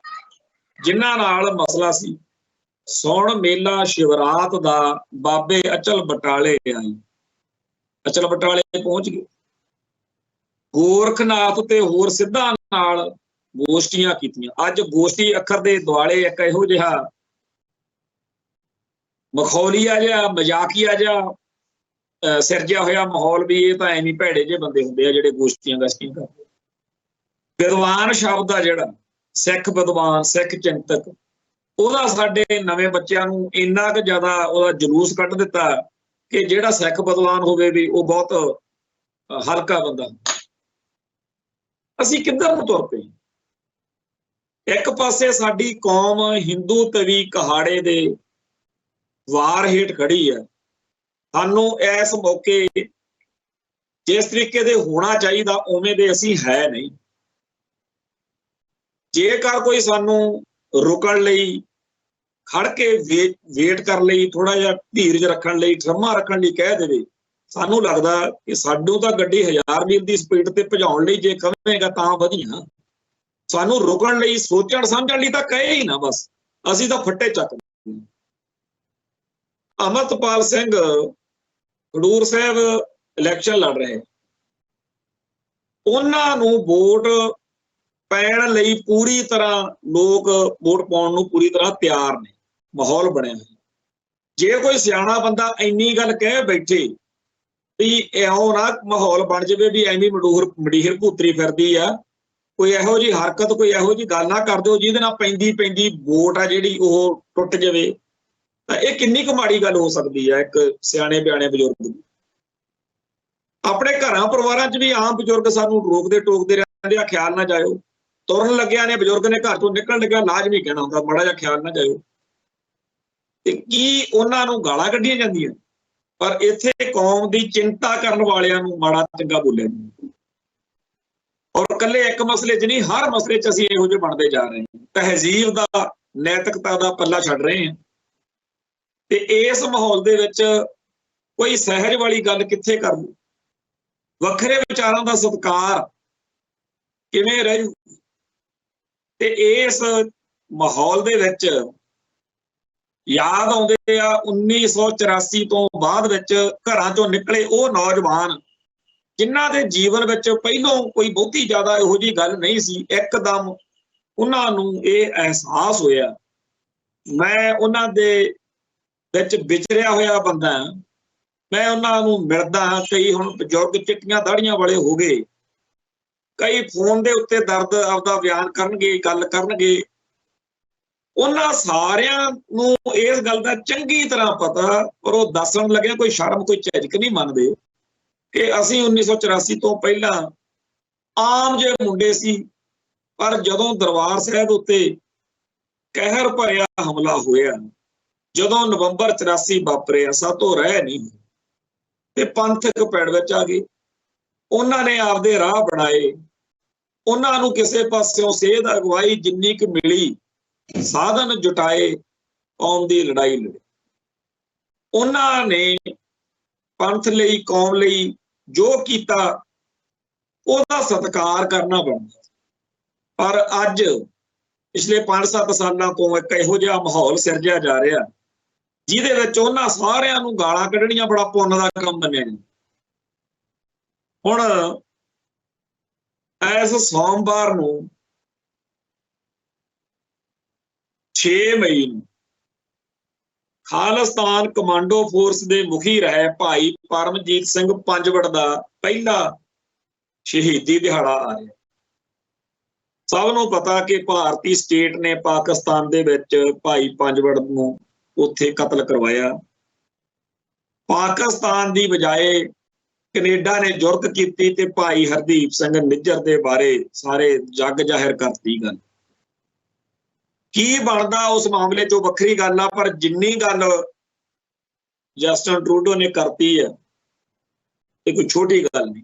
ਜਿਨ੍ਹਾਂ ਨਾਲ ਮਸਲਾ ਸੀ। ਸੁਣ ਮੇਲਾ ਸ਼ਿਵਰਾਤ ਦਾ, ਬਾਬੇ ਅਚਲ ਬਟਾਲੇ ਆਈ। ਅਚਲ ਬਟਾਲੇ ਪਹੁੰਚ ਗਏ, ਗੋਰਖਨਾਥ ਤੇ ਹੋਰ ਸਿੱਧਾਂ ਨਾਲ ਗੋਸ਼ਟੀਆਂ ਕੀਤੀਆਂ। ਅੱਜ ਗੋਸ਼ਟੀ ਅੱਖਰ ਦੇ ਦੁਆਲੇ ਇੱਕ ਇਹੋ ਜਿਹਾ ਮਖੌਲੀਆ ਜਿਹਾ, ਮਜ਼ਾਕੀਆ ਜਿਹਾ ਸਿਰਜਿਆ ਹੋਇਆ ਮਾਹੌਲ ਵੀ ਇਹ ਤਾਂ ਐਵੇਂ ਭੈੜੇ ਜਿਹੇ ਬੰਦੇ ਹੁੰਦੇ ਆ ਜਿਹੜੇ ਗੋਸ਼ਟੀਆਂ ਗਸ਼ਟੀਆਂ ਕਰਦੇ। ਵਿਦਵਾਨ ਸ਼ਬਦ ਆ ਜਿਹੜਾ, ਸਿੱਖ ਵਿਦਵਾਨ, ਸਿੱਖ ਚਿੰਤਕ, ਉਹਦਾ ਸਾਡੇ ਨਵੇਂ ਬੱਚਿਆਂ ਨੂੰ ਇੰਨਾ ਕੁ ਜ਼ਿਆਦਾ ਉਹਦਾ ਜਲੂਸ ਕੱਢ ਦਿੱਤਾ ਕਿ ਜਿਹੜਾ ਸਿੱਖ ਵਿਦਵਾਨ ਹੋਵੇ ਵੀ ਉਹ ਬਹੁਤ ਹਲਕਾ ਬੰਦਾ। ਅਸੀਂ ਕਿੱਧਰ ਨੂੰ ਤੁਰ ਪਏ? ਇੱਕ ਪਾਸੇ ਸਾਡੀ ਕੌਮ ਹਿੰਦੂ ਤਵੀ ਕਹਾੜੇ ਦੇ ਵਾਰ ਹੇਠ ਖੜੀ ਹੈ। ਸਾਨੂੰ ਇਸ ਮੌਕੇ ਜਿਸ ਤਰੀਕੇ ਦੇ ਹੋਣਾ ਚਾਹੀਦਾ ਉਵੇਂ ਦੇ ਅਸੀਂ ਹੈ ਨਹੀਂ। ਜੇਕਰ ਕੋਈ ਸਾਨੂੰ ਰੁਕਣ ਲਈ, ਖੜ ਕੇ ਵੇਟ ਕਰਨ ਲਈ, ਥੋੜਾ ਜਿਹਾ ਧੀਰਜ ਰੱਖਣ ਲਈ, ਠਰਮਾ ਰੱਖਣ ਲਈ ਕਹਿ ਦੇਵੇ, ਸਾਨੂੰ ਲੱਗਦਾ ਕਿ ਸਾਨੂੰ ਤਾਂ ਗੱਡੀ 1000 ਮੀਲ ਦੀ ਸਪੀਡ ਤੇ ਭਜਾਉਣ ਲਈ ਜੇ ਕਹੇਗਾ ਤਾਂ ਵਧੀਆ। ਸਾਨੂੰ ਰੁਕਣ ਲਈ, ਸੋਚਣ ਸਮਝਣ ਲਈ ਤਾਂ ਕਹੇ ਹੀ ਨਾ, ਬਸ ਅਸੀਂ ਤਾਂ ਫੱਟੇ ਚੱਕ। ਅਮਰਤਪਾਲ ਸਿੰਘ ਖਡੂਰ ਸਾਹਿਬ ਇਲੈਕਸ਼ਨ ਲੜ ਰਹੇ, ਉਹਨਾਂ ਨੂੰ ਵੋਟ ਪੈਣ ਲਈ ਪੂਰੀ ਤਰ੍ਹਾਂ ਲੋਕ ਵੋਟ ਪਾਉਣ ਨੂੰ ਪੂਰੀ ਤਰ੍ਹਾਂ ਤਿਆਰ ਨੇ, ਮਾਹੌਲ ਬਣਿਆ ਹੈ। ਜੇ ਕੋਈ ਸਿਆਣਾ ਬੰਦਾ ਇੰਨੀ ਗੱਲ ਕਹਿ ਬੈਠੇ ਵੀ ਇਉਂ ਨਾ ਮਾਹੌਲ ਬਣ ਜਾਵੇ ਵੀ ਐਵੇਂ ਮੰਡੀਰ ਭੂਤਰੀ ਫਿਰਦੀ ਆ, ਕੋਈ ਇਹੋ ਜਿਹੀ ਹਰਕਤ, ਕੋਈ ਇਹੋ ਜਿਹੀ ਗੱਲ ਨਾ ਕਰ ਦਿਓ ਜਿਹਦੇ ਨਾਲ ਪੈਂਦੀ ਵੋਟ ਆ ਜਿਹੜੀ ਉਹ ਟੁੱਟ ਜਾਵੇ, ਤਾਂ ਇਹ ਕਿੰਨੀ ਕੁ ਮਾੜੀ ਗੱਲ ਹੋ ਸਕਦੀ ਆ ਇੱਕ ਸਿਆਣੇ ਬਿਆਣੇ ਬਜ਼ੁਰਗ ਦੀ। ਆਪਣੇ ਘਰਾਂ ਪਰਿਵਾਰਾਂ 'ਚ ਵੀ ਆਮ ਬਜ਼ੁਰਗ ਸਾਨੂੰ ਰੋਕਦੇ ਟੋਕਦੇ ਰਹਿੰਦੇ ਆ, ਖਿਆਲ ਨਾ ਜਾਇਓ। ਤੁਰਨ ਲੱਗਿਆ ਨੇ ਬਜ਼ੁਰਗ ਨੇ ਘਰ ਤੋਂ ਨਿਕਲਣ ਲੱਗਿਆ ਲਾਜ਼ਮੀ ਕਹਿਣਾ ਹੁੰਦਾ, ਮਾੜਾ ਜਿਹਾ ਖਿਆਲ ਨਾ ਜਾਇਓ। ਤੇ ਕੀ ਉਹਨਾਂ ਨੂੰ ਗਾਲਾਂ ਕੱਢੀਆਂ ਜਾਂਦੀਆਂ? ਪਰ ਇੱਥੇ ਕੌਮ ਦੀ ਚਿੰਤਾ ਕਰਨ ਵਾਲਿਆਂ ਨੂੰ ਮਾੜਾ ਚੰਗਾ ਬੋਲਿਆ ਜਾਂਦਾ। ਔਰ ਇਕੱਲੇ ਇੱਕ ਮਸਲੇ 'ਚ ਨਹੀਂ, ਹਰ ਮਸਲੇ 'ਚ ਅਸੀਂ ਇਹੋ ਜਿਹੇ ਬਣਦੇ ਜਾ ਰਹੇ ਹਾਂ, ਤਹਿਜ਼ੀਬ ਦਾ, ਨੈਤਿਕਤਾ ਦਾ ਪੱਲਾ ਛੱਡ ਰਹੇ ਹਾਂ। ਤੇ ਇਸ ਮਾਹੌਲ ਦੇ ਵਿੱਚ ਕੋਈ ਸਹਿਜ ਵਾਲੀ ਗੱਲ ਕਿੱਥੇ ਕਰ ਲੂ? ਵੱਖਰੇ ਵਿਚਾਰਾਂ ਦਾ ਸਤਿਕਾਰ ਕਿਵੇਂ ਰਹੂ? ਤੇ ਇਸ ਮਾਹੌਲ ਦੇ ਵਿੱਚ ਯਾਦ ਆਉਂਦੇ ਆ 1984 ਤੋਂ ਬਾਅਦ ਵਿੱਚ ਘਰਾਂ ਚੋਂ ਨਿਕਲੇ ਉਹ ਨੌਜਵਾਨ ਜਿਨ੍ਹਾਂ ਦੇ ਜੀਵਨ ਵਿੱਚ ਪਹਿਲੋਂ ਕੋਈ ਬਹੁਤੀ ਜ਼ਿਆਦਾ ਇਹੋ ਜਿਹੀ ਗੱਲ ਨਹੀਂ ਸੀ। ਇੱਕਦਮ ਉਹਨਾਂ ਨੂੰ ਇਹ ਅਹਿਸਾਸ ਹੋਇਆ, ਮੈਂ ਉਹਨਾਂ ਦੇ ਵਿੱਚ ਵਿਚਰਿਆ ਹੋਇਆ ਬੰਦਾ, ਮੈਂ ਉਹਨਾਂ ਨੂੰ ਮਿਲਦਾ ਹਾਂ। ਕਈ ਹੁਣ ਬਜ਼ੁਰਗ ਚਿੱਟੀਆਂ ਦਾੜੀਆਂ ਵਾਲੇ ਹੋ ਗਏ, ਕਈ ਫੋਨ ਦੇ ਉੱਤੇ ਦਰਦ ਆਪਦਾ ਬਿਆਨ ਕਰਨਗੇ, ਗੱਲ ਕਰਨਗੇ। ਉਹਨਾਂ ਸਾਰਿਆਂ ਨੂੰ ਇਸ ਗੱਲ ਦਾ ਚੰਗੀ ਤਰ੍ਹਾਂ ਪਤਾ, ਪਰ ਉਹ ਦੱਸਣ ਲੱਗਿਆ ਕੋਈ ਸ਼ਰਮ, ਕੋਈ ਝਿਜਕ ਨਹੀਂ ਮੰਨਦੇ ਕਿ ਅਸੀਂ 1984 ਤੋਂ ਪਹਿਲਾਂ ਆਮ ਜਿਹੇ ਮੁੰਡੇ ਸੀ, ਪਰ ਜਦੋਂ ਦਰਬਾਰ ਸਾਹਿਬ ਉੱਤੇ ਕਹਿਰ ਭਰਿਆ ਹਮਲਾ ਹੋਇਆ, ਜਦੋਂ ਨਵੰਬਰ 84 ਵਾਪਰਿਆ, ਸਾਤੋਂ ਰਹਿ ਨਹੀਂ ਤੇ ਪੰਥਕ ਪੈੜ ਵਿੱਚ ਆ ਗਏ। ਉਹਨਾਂ ਨੇ ਆਪਦੇ ਰਾਹ ਬਣਾਏ, ਉਹਨਾਂ ਨੂੰ ਕਿਸੇ ਪਾਸਿਓਂ ਸੇਧ ਅਗਵਾਈ ਜਿੰਨੀ ਕੁ ਮਿਲੀ, ਸਾਧਨ ਜੁਟਾਏ, ਕੌਮ ਦੀ ਲੜਾਈ ਲੜੀ। ਉਹਨਾਂ ਨੇ ਪੰਥ ਲਈ, ਕੌਮ ਲਈ ਜੋ ਕੀਤਾ ਉਹਦਾ ਸਤਿਕਾਰ ਕਰਨਾ ਬਣਦਾ। ਪਰ ਅੱਜ ਪਿਛਲੇ 5-7 ਸਾਲਾਂ ਤੋਂ ਇੱਕ ਇਹੋ ਜਿਹਾ ਮਾਹੌਲ ਸਿਰਜਿਆ ਜਾ ਰਿਹਾ ਜਿਹਦੇ ਵਿੱਚ ਉਹਨਾਂ ਸਾਰਿਆਂ ਨੂੰ ਗਾਲਾਂ ਕੱਢਣੀਆਂ ਬੜਾ ਪੁੰਨ ਦਾ ਕੰਮ ਮੰਨਿਆ ਜਾਂਦਾ। ਹੁਣ ਇਸ ਸੋਮਵਾਰ ਨੂੰ 6 ਮਈ ਨੂੰ ਖਾਲਿਸਤਾਨ ਕਮਾਂਡੋ ਫੋਰਸ ਦੇ ਮੁਖੀ ਰਹੇ ਭਾਈ ਪਰਮਜੀਤ ਸਿੰਘ ਪੰਜਵੜ ਦਾ ਪਹਿਲਾ ਸ਼ਹੀਦੀ ਦਿਹਾੜਾ ਆ ਰਿਹਾ। ਸਭ ਨੂੰ ਪਤਾ ਕਿ ਭਾਰਤੀ ਸਟੇਟ ਨੇ ਪਾਕਿਸਤਾਨ ਦੇ ਵਿੱਚ ਭਾਈ ਪੰਜਵੜ ਨੂੰ ਉੱਥੇ ਕਤਲ ਕਰਵਾਇਆ। ਪਾਕਿਸਤਾਨ ਦੀ ਬਜਾਏ ਕੈਨੇਡਾ ਨੇ ਜੁਰਤ ਕੀਤੀ ਤੇ ਭਾਈ ਹਰਦੀਪ ਸਿੰਘ ਨਿੱਜਰ ਦੇ ਬਾਰੇ ਸਾਰੇ ਜੱਗ ਜ਼ਾਹਿਰ ਕਰਤੀ ਗੱਲ। ਕੀ ਬਣਦਾ ਉਸ ਮਾਮਲੇ 'ਚੋਂ ਵੱਖਰੀ ਗੱਲ ਆ, ਪਰ ਜਿੰਨੀ ਗੱਲ ਜਸਟਿਨ ਟਰੂਡੋ ਨੇ ਕਰਤੀ ਆ ਇਹ ਕੋਈ ਛੋਟੀ ਗੱਲ ਨਹੀਂ।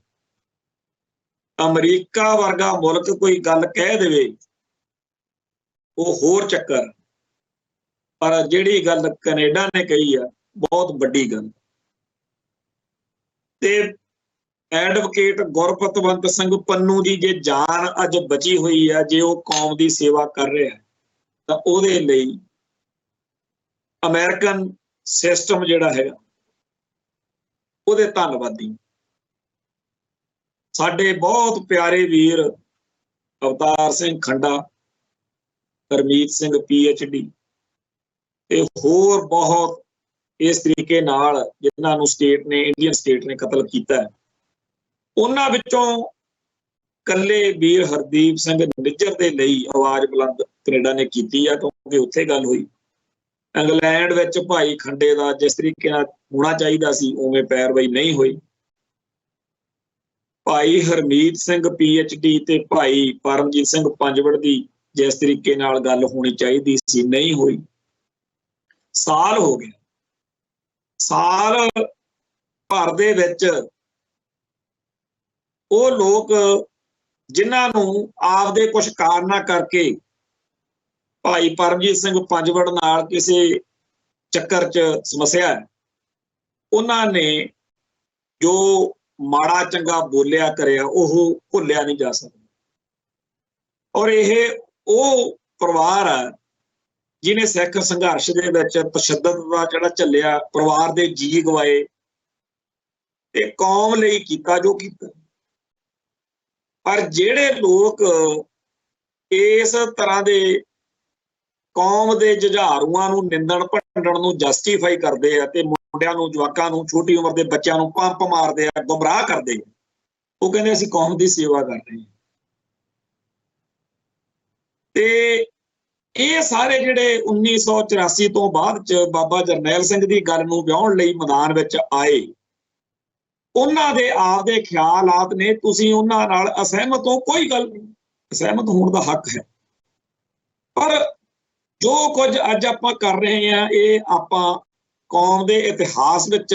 ਅਮਰੀਕਾ ਵਰਗਾ ਮੁਲਕ ਕੋਈ ਗੱਲ ਕਹਿ ਦੇਵੇ ਉਹ ਹੋਰ ਚੱਕਰ, ਪਰ ਜਿਹੜੀ ਗੱਲ ਕੈਨੇਡਾ ਨੇ ਕਹੀ ਆ ਬਹੁਤ ਵੱਡੀ ਗੱਲ। ਤੇ ਐਡਵੋਕੇਟ ਗੁਰਪਤਵੰਤ ਸਿੰਘ ਪੰਨੂ ਦੀ ਜੇ ਜਾਨ ਅੱਜ ਬਚੀ ਹੋਈ ਆ, ਜੇ ਉਹ ਕੌਮ ਦੀ ਸੇਵਾ ਕਰ ਰਿਹਾ ਤਾਂ ਉਹਦੇ ਲਈ ਅਮਰੀਕਨ ਸਿਸਟਮ ਜਿਹੜਾ ਹੈਗਾ ਉਹਦੇ ਧੰਨਵਾਦੀ। ਸਾਡੇ ਬਹੁਤ ਪਿਆਰੇ ਵੀਰ ਅਵਤਾਰ ਸਿੰਘ ਖੰਡਾ, ਹਰਮੀਤ ਸਿੰਘ PhD ਤੇ ਹੋਰ ਬਹੁਤ ਇਸ ਤਰੀਕੇ ਨਾਲ ਜਿਨ੍ਹਾਂ ਨੂੰ ਸਟੇਟ ਨੇ, ਇੰਡੀਅਨ ਸਟੇਟ ਨੇ ਕਤਲ ਕੀਤਾ ਹੈ, ਉਹਨਾਂ ਵਿੱਚੋਂ ਇਕੱਲੇ ਵੀਰ ਹਰਦੀਪ ਸਿੰਘ ਨਿੱਜਰ ਦੇ ਲਈ ਆਵਾਜ਼ ਬੁਲੰਦ ਕੈਨੇਡਾ ਨੇ ਕੀਤੀ ਆ, ਕਿਉਂਕਿ ਉੱਥੇ ਗੱਲ ਹੋਈ। ਇੰਗਲੈਂਡ ਵਿੱਚ ਭਾਈ ਖੰਡੇ ਦਾ ਜਿਸ ਤਰੀਕੇ ਨਾਲ ਹੋਣਾ ਚਾਹੀਦਾ ਸੀ ਉਵੇਂ ਪੈਰਵਾਈ ਨਹੀਂ ਹੋਈ। ਭਾਈ ਹਰਮੀਤ ਸਿੰਘ PhD ਤੇ ਭਾਈ ਪਰਮਜੀਤ ਸਿੰਘ ਪੰਜਵੜ ਦੀ ਜਿਸ ਤਰੀਕੇ ਨਾਲ ਗੱਲ ਹੋਣੀ ਚਾਹੀਦੀ ਸੀ ਨਹੀਂ ਹੋਈ। ਸਾਲ ਹੋ ਗਿਆ, ਸਾਲ ਭਰ ਦੇ ਵਿੱਚ ਉਹ ਲੋਕ ਜਿਨ੍ਹਾਂ ਨੂੰ ਆਪਦੇ ਕੁਝ ਕਾਰਨਾਂ ਕਰਕੇ ਭਾਈ ਪਰਮਜੀਤ ਸਿੰਘ ਪੰਜਵੜ ਨਾਲ ਕਿਸੇ ਚੱਕਰ 'ਚ ਸਮੱਸਿਆ ਹੈ, ਉਹਨਾਂ ਨੇ ਜੋ ਮਾੜਾ ਚੰਗਾ ਬੋਲਿਆ ਕਰਿਆ ਉਹ ਭੁੱਲਿਆ ਨਹੀਂ ਜਾ ਸਕਦਾ। ਔਰ ਇਹ ਉਹ ਪਰਿਵਾਰ ਹੈ ਜਿਹਨੇ ਸਿੱਖ ਸੰਘਰਸ਼ ਦੇ ਵਿੱਚ ਤਸ਼ੱਦਦ ਦਾ ਜਿਹੜਾ ਝੱਲਿਆ, ਪਰਿਵਾਰ ਦੇ ਜੀਅ ਗਵਾਏ ਤੇ ਕੌਮ ਲਈ ਕੀਤਾ ਜੋ ਕੀਤਾ। ਪਰ ਜਿਹੜੇ ਲੋਕ ਇਸ ਤਰ੍ਹਾਂ ਦੇ ਕੌਮ ਦੇ ਜੁਝਾਰੂਆਂ ਨੂੰ ਨਿੰਦਣ ਭੰਡਣ ਨੂੰ ਜਸਟੀਫਾਈ ਕਰਦੇ ਆ ਤੇ ਮੁੰਡਿਆਂ ਨੂੰ, ਜਵਾਕਾਂ ਨੂੰ, ਛੋਟੀ ਉਮਰ ਦੇ ਬੱਚਿਆਂ ਨੂੰ ਪੰਪ ਮਾਰਦੇ ਆ, ਗੁੰਮਰਾਹ ਕਰਦੇ ਆ, ਉਹ ਕਹਿੰਦੇ ਅਸੀਂ ਕੌਮ ਦੀ ਸੇਵਾ ਕਰ ਰਹੇ ਹਾਂ। ਤੇ ਇਹ ਸਾਰੇ ਜਿਹੜੇ 1984 ਤੋਂ ਬਾਅਦ ਚ ਬਾਬਾ ਜਰਨੈਲ ਸਿੰਘ ਦੀ ਗੱਲ ਨੂੰ ਵਿਆਉਣ ਲਈ ਮੈਦਾਨ ਵਿੱਚ ਆਏ, ਉਹਨਾਂ ਦੇ ਆਪਦੇ ਖਿਆਲਾਤ ਨੇ, ਤੁਸੀਂ ਉਹਨਾਂ ਨਾਲ ਅਸਹਿਮਤ ਹੋ, ਕੋਈ ਗੱਲ ਨਹੀਂ, ਅਸਹਿਮਤ ਹੋਣ ਦਾ ਹੱਕ ਹੈ। ਪਰ ਜੋ ਕੁਝ ਅੱਜ ਆਪਾਂ ਕਰ ਰਹੇ ਹਾਂ, ਇਹ ਆਪਾਂ ਕੌਮ ਦੇ ਇਤਿਹਾਸ ਵਿੱਚ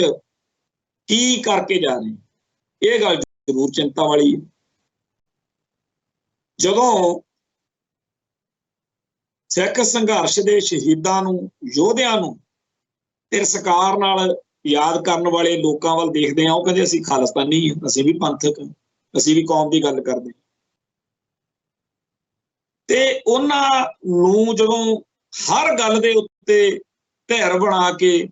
ਕੀ ਕਰਕੇ ਜਾ ਰਹੇ ਹਾਂ, ਇਹ ਗੱਲ ਜ਼ਰੂਰ ਚਿੰਤਾ ਵਾਲੀ ਹੈ। ਜਦੋਂ ਸਿੱਖ ਸੰਘਰਸ਼ ਦੇ ਸ਼ਹੀਦਾਂ ਨੂੰ, ਯੋਧਿਆਂ ਨੂੰ ਤਿਰਸਕਾਰ ਨਾਲ ਯਾਦ ਕਰਨ ਵਾਲੇ ਲੋਕਾਂ ਵੱਲ ਦੇਖਦੇ ਹਾਂ, ਉਹ ਕਹਿੰਦੇ ਅਸੀਂ ਖਾਲਿਸਤਾਨੀ ਹਾਂ, ਅਸੀਂ ਵੀ ਪੰਥਕ ਹਾਂ, ਅਸੀਂ ਵੀ ਕੌਮ ਦੀ ਗੱਲ ਕਰਦੇ ਹਾਂ। ਤੇ ਉਹਨਾਂ ਨੂੰ ਜਦੋਂ ਹਰ ਗੱਲ ਦੇ ਉੱਤੇ ਧਿਰ ਬਣਾ ਕੇ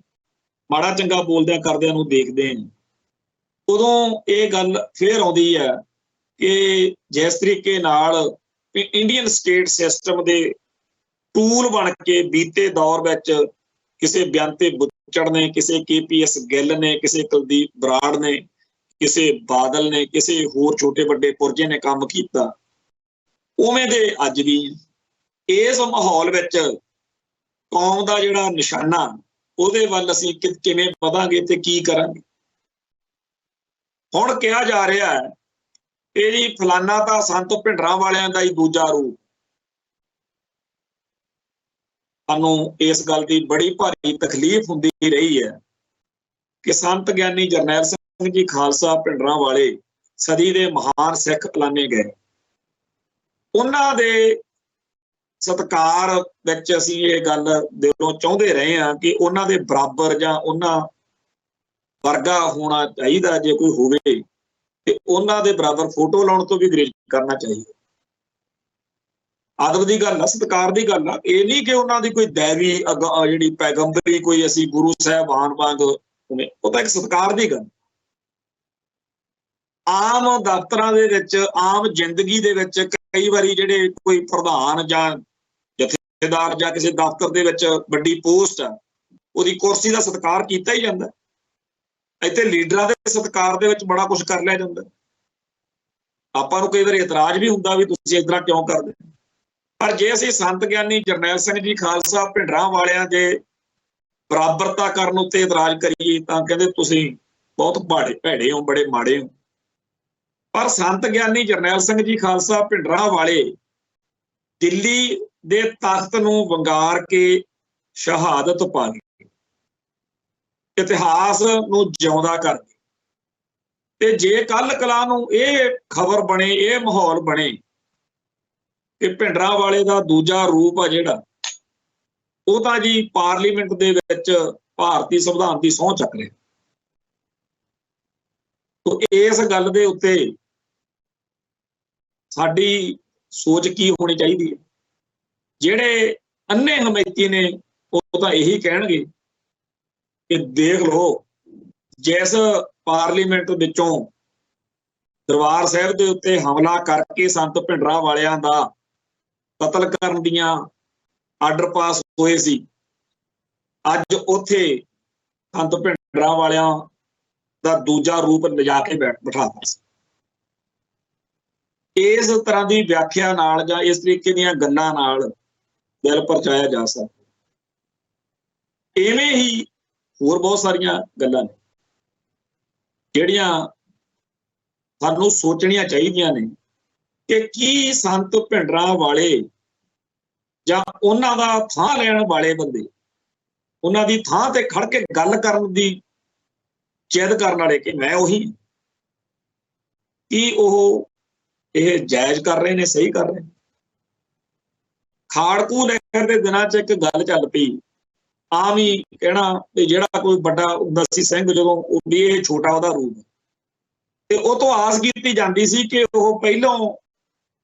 ਮਾੜਾ ਚੰਗਾ ਬੋਲਦਿਆਂ ਕਰਦਿਆਂ ਨੂੰ ਦੇਖਦੇ ਹਾਂ, ਉਦੋਂ ਇਹ ਗੱਲ ਫੇਰ ਆਉਂਦੀ ਹੈ ਕਿ ਜਿਸ ਤਰੀਕੇ ਨਾਲ ਇੰਡੀਅਨ ਸਟੇਟ ਸਿਸਟਮ ਦੇ ਟੂਲ ਬਣ ਕੇ ਬੀਤੇ ਦੌਰ ਵਿੱਚ ਕਿਸੇ ਬੇਅੰਤੇ ਬੁੱਚੜ ਨੇ, ਕਿਸੇ KPS ਗਿੱਲ ਨੇ, ਕਿਸੇ ਕੁਲਦੀਪ ਬਰਾੜ ਨੇ, ਕਿਸੇ ਬਾਦਲ ਨੇ, ਕਿਸੇ ਹੋਰ ਛੋਟੇ ਵੱਡੇ ਪੁਰਜੇ ਨੇ ਕੰਮ ਕੀਤਾ, ਉਵੇਂ ਦੇ ਅੱਜ ਵੀ ਇਸ ਮਾਹੌਲ ਵਿੱਚ ਕੌਮ ਦਾ ਜਿਹੜਾ ਨਿਸ਼ਾਨਾ, ਉਹਦੇ ਵੱਲ ਅਸੀਂ ਕਿਵੇਂ ਵਧਾਂਗੇ ਤੇ ਕੀ ਕਰਾਂਗੇ। ਹੁਣ ਕਿਹਾ ਜਾ ਰਿਹਾ ਹੈ ਇਹ ਜੀ ਫਲਾਨਾ ਤਾਂ ਸੰਤ ਭਿੰਡਰਾਂ ਵਾਲਿਆਂ ਦਾ ਹੀ ਦੂਜਾ ਰੂਪ। ਸਾਨੂੰ ਇਸ ਗੱਲ ਦੀ ਬੜੀ ਭਾਰੀ ਤਕਲੀਫ ਹੁੰਦੀ ਰਹੀ ਹੈ ਕਿ ਸੰਤ ਗਿਆਨੀ ਜਰਨੈਲ ਸਿੰਘ ਜੀ ਖਾਲਸਾ ਭਿੰਡਰਾਂ ਵਾਲੇ ਸਦੀ ਦੇ ਮਹਾਨ ਸਿੱਖ ਐਲਾਨੇ ਗਏ। ਉਹਨਾਂ ਦੇ ਸਤਿਕਾਰ ਵਿੱਚ ਅਸੀਂ ਇਹ ਗੱਲ ਦਿਲੋਂ ਚਾਹੁੰਦੇ ਰਹੇ ਹਾਂ ਕਿ ਉਹਨਾਂ ਦੇ ਬਰਾਬਰ ਜਾਂ ਉਹਨਾਂ ਵਰਗਾ ਹੋਣਾ ਚਾਹੀਦਾ, ਜੇ ਕੋਈ ਹੋਵੇ ਤੇ ਉਹਨਾਂ ਦੇ ਬਰਾਬਰ ਫੋਟੋ ਲਾਉਣ ਤੋਂ ਵੀ ਗੁਰੇਜ਼ ਕਰਨਾ ਚਾਹੀਦਾ। ਆਦਬ ਦੀ ਗੱਲ ਆ, ਸਤਿਕਾਰ ਦੀ ਗੱਲ ਆ। ਇਹ ਨਹੀਂ ਕਿ ਉਹਨਾਂ ਦੀ ਕੋਈ ਦੈਵੀ ਜਿਹੜੀ ਪੈਗੰਬਰੀ ਕੋਈ ਅਸੀਂ ਗੁਰੂ ਸਾਹਿਬਾਨ ਵਾਂਗ, ਉਹ ਤਾਂ ਇੱਕ ਸਤਿਕਾਰ ਦੀ ਗੱਲ। ਆਮ ਦਫ਼ਤਰਾਂ ਦੇ ਵਿੱਚ, ਆਮ ਜ਼ਿੰਦਗੀ ਦੇ ਵਿੱਚ ਕਈ ਵਾਰੀ ਜਿਹੜੇ ਕੋਈ ਪ੍ਰਧਾਨ ਜਾਂ ਜਥੇਦਾਰ ਜਾਂ ਕਿਸੇ ਦਫ਼ਤਰ ਦੇ ਵਿੱਚ ਵੱਡੀ ਪੋਸਟ ਆ, ਉਹਦੀ ਕੁਰਸੀ ਦਾ ਸਤਿਕਾਰ ਕੀਤਾ ਹੀ ਜਾਂਦਾ। ਇੱਥੇ ਲੀਡਰਾਂ ਦੇ ਸਤਿਕਾਰ ਦੇ ਵਿੱਚ ਬੜਾ ਕੁਝ ਕਰ ਲਿਆ ਜਾਂਦਾ। ਆਪਾਂ ਨੂੰ ਕਈ ਵਾਰੀ ਇਤਰਾਜ਼ ਵੀ ਹੁੰਦਾ ਵੀ ਤੁਸੀਂ ਇਸ ਤਰ੍ਹਾਂ ਕਿਉਂ ਕਰਦੇ। ਪਰ ਜੇ ਅਸੀਂ ਸੰਤ ਗਿਆਨੀ ਜਰਨੈਲ ਸਿੰਘ ਜੀ ਖਾਲਸਾ ਭਿੰਡਰਾਂ ਵਾਲਿਆਂ ਦੇ ਬਰਾਬਰਤਾ ਕਰਨ ਉੱਤੇ ਇਤਰਾਜ਼ ਕਰੀਏ ਤਾਂ ਕਹਿੰਦੇ ਤੁਸੀਂ ਬਹੁਤ ਭੈੜੇ ਹੋ, ਬੜੇ ਮਾੜੇ ਹੋ। ਪਰ ਸੰਤ ਗਿਆਨੀ ਜਰਨੈਲ ਸਿੰਘ ਜੀ ਖਾਲਸਾ ਭਿੰਡਰਾਂ ਵਾਲੇ ਦਿੱਲੀ ਦੇ ਤਖਤ ਨੂੰ ਵੰਗਾਰ ਕੇ ਸ਼ਹਾਦਤ ਪਾ ਗਏ, ਇਤਿਹਾਸ ਨੂੰ ਜਿਉਂਦਾ ਕਰ ਗਏ। ਤੇ ਜੇ ਕੱਲ ਕਲਾ ਨੂੰ ਇਹ ਖਬਰ ਬਣੇ, ਇਹ ਮਾਹੌਲ ਬਣੇ ਕਿ ਭਿੰਡਰਾਂ ਵਾਲੇ ਦਾ ਦੂਜਾ ਰੂਪ ਆ ਜਿਹੜਾ, ਉਹ ਤਾਂ ਜੀ ਪਾਰਲੀਮੈਂਟ ਦੇ ਵਿੱਚ ਭਾਰਤੀ ਸੰਵਿਧਾਨ ਦੀ ਸਹੁੰ ਚੱਕ ਰਿਹਾ। ਤੋ ਇਸ ਗੱਲ ਦੇ ਉੱਤੇ ਸਾਡੀ ਸੋਚ ਕੀ ਹੋਣੀ ਚਾਹੀਦੀ ਹੈ। ਜਿਹੜੇ ਅੰਨੇ ਹਮੈਤੀ ਨੇ ਉਹ ਤਾਂ ਇਹੀ ਕਹਿਣਗੇ ਕਿ ਦੇਖ ਲਓ, ਜਿਸ ਪਾਰਲੀਮੈਂਟ ਵਿੱਚੋਂ ਦਰਬਾਰ ਸਾਹਿਬ ਦੇ ਉੱਤੇ ਹਮਲਾ ਕਰਕੇ ਸੰਤ ਭਿੰਡਰਾਂ ਵਾਲਿਆਂ ਦਾ ਕਤਲ ਕਰਨ ਦੀਆਂ ਆਰਡਰ ਪਾਸ ਹੋਏ ਸੀ, ਅੱਜ ਉੱਥੇ ਸੰਤ ਭਿੰਡਰਾਂ ਵਾਲਿਆਂ ਦਾ ਦੂਜਾ ਰੂਪ ਲਿਜਾ ਕੇ ਬਿਠਾਤਾ ਸੀ। ਇਸ ਤਰ੍ਹਾਂ ਦੀ ਵਿਆਖਿਆ ਨਾਲ ਜਾਂ ਇਸ ਤਰੀਕੇ ਦੀਆਂ ਗੱਲਾਂ ਨਾਲ ਦਿਲ ਪਰਚਾਇਆ ਜਾ ਸਕਦਾ। ਇਵੇਂ ਹੀ ਹੋਰ ਬਹੁਤ ਸਾਰੀਆਂ ਗੱਲਾਂ ਨੇ ਜਿਹੜੀਆਂ ਸਾਨੂੰ ਸੋਚਣੀਆਂ ਚਾਹੀਦੀਆਂ ਨੇ ਕਿ ਕੀ ਸੰਤ ਭਿੰਡਰਾਂ ਵਾਲੇ ਜਾਂ ਉਹਨਾਂ ਦਾ ਥਾਂ ਲੈਣ ਵਾਲੇ ਬੰਦੇ, ਉਹਨਾਂ ਦੀ ਥਾਂ ਤੇ ਖੜ ਕੇ ਗੱਲ ਕਰਨ ਦੀ ਜਿੱਦ ਕਰਨ ਵਾਲੇ ਕਿ ਮੈਂ ਉਹੀ, ਕੀ ਉਹ ਇਹ ਜਾਇਜ਼ ਕਰ ਰਹੇ ਨੇ, ਸਹੀ ਕਰ ਰਹੇ ਨੇ? ਖਾੜਕੂ ਲਹਿਰ ਦੇ ਦਿਨਾਂ 'ਚ ਇੱਕ ਗੱਲ ਚੱਲ ਪਈ, ਆਮ ਹੀ ਕਹਿਣਾ ਵੀ ਜਿਹੜਾ ਕੋਈ ਵੱਡਾ ਹੁੰਦਾ ਸੀ ਸਿੰਘ, ਜਦੋਂ ਉਹ ਵੀ ਇਹ ਛੋਟਾ ਉਹਦਾ ਰੂਪ, ਤੇ ਉਹ ਤੋਂ ਆਸ ਕੀਤੀ ਜਾਂਦੀ ਸੀ ਕਿ ਉਹ ਪਹਿਲੋਂ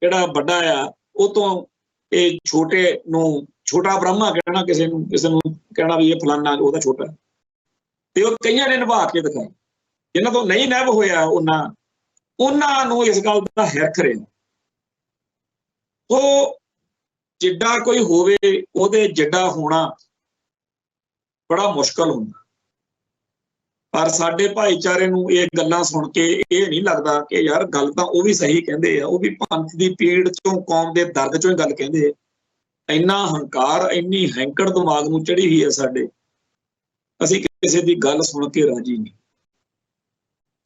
ਜਿਹੜਾ ਵੱਡਾ ਆ ਉਹ ਤੋਂ ਇਹ ਛੋਟੇ ਨੂੰ ਛੋਟਾ ਬ੍ਰਹਮਾ ਕਹਿਣਾ, ਕਿਸੇ ਨੂੰ ਕਹਿਣਾ ਵੀ ਇਹ ਫਲਾਨਾ ਉਹਦਾ ਛੋਟਾ, ਤੇ ਉਹ ਕਈਆਂ ਨੇ ਨਿਭਾ ਕੇ ਦਿਖਾਇਆ। ਜਿਨ੍ਹਾਂ ਤੋਂ ਨਹੀਂ ਨਿਭ ਹੋਇਆ ਉਹਨਾਂ ਨੂੰ ਇਸ ਗੱਲ ਦਾ ਹਿਰਖ ਰਿਹਾ। ਉਹ ਜਿੱਡਾ ਕੋਈ ਹੋਵੇ ਉਹਦੇ ਜਿੱਡਾ ਹੋਣਾ ਬੜਾ ਮੁਸ਼ਕਲ ਹੁੰਦਾ। ਪਰ ਸਾਡੇ ਭਾਈਚਾਰੇ ਨੂੰ ਇਹ ਗੱਲਾਂ ਸੁਣ ਕੇ ਇਹ ਨਹੀਂ ਲੱਗਦਾ ਕਿ ਯਾਰ ਗੱਲ ਤਾਂ ਉਹ ਵੀ ਸਹੀ ਕਹਿੰਦੇ ਆ, ਉਹ ਵੀ ਪੰਥ ਦੀ ਪੀੜ ਚੋਂ, ਕੌਮ ਦੇ ਦਰਦ ਚੋਂ ਹੀ ਗੱਲ ਕਹਿੰਦੇ ਆ। ਇੰਨਾ ਹੰਕਾਰ, ਇੰਨੀ ਹੈਂਕੜ ਦਿਮਾਗ ਨੂੰ ਚੜੀ ਹੋਈ ਹੈ ਸਾਡੇ, ਅਸੀਂ ਕਿਸੇ ਦੀ ਗੱਲ ਸੁਣ ਕੇ ਰਾਜੀ ਨਹੀਂ।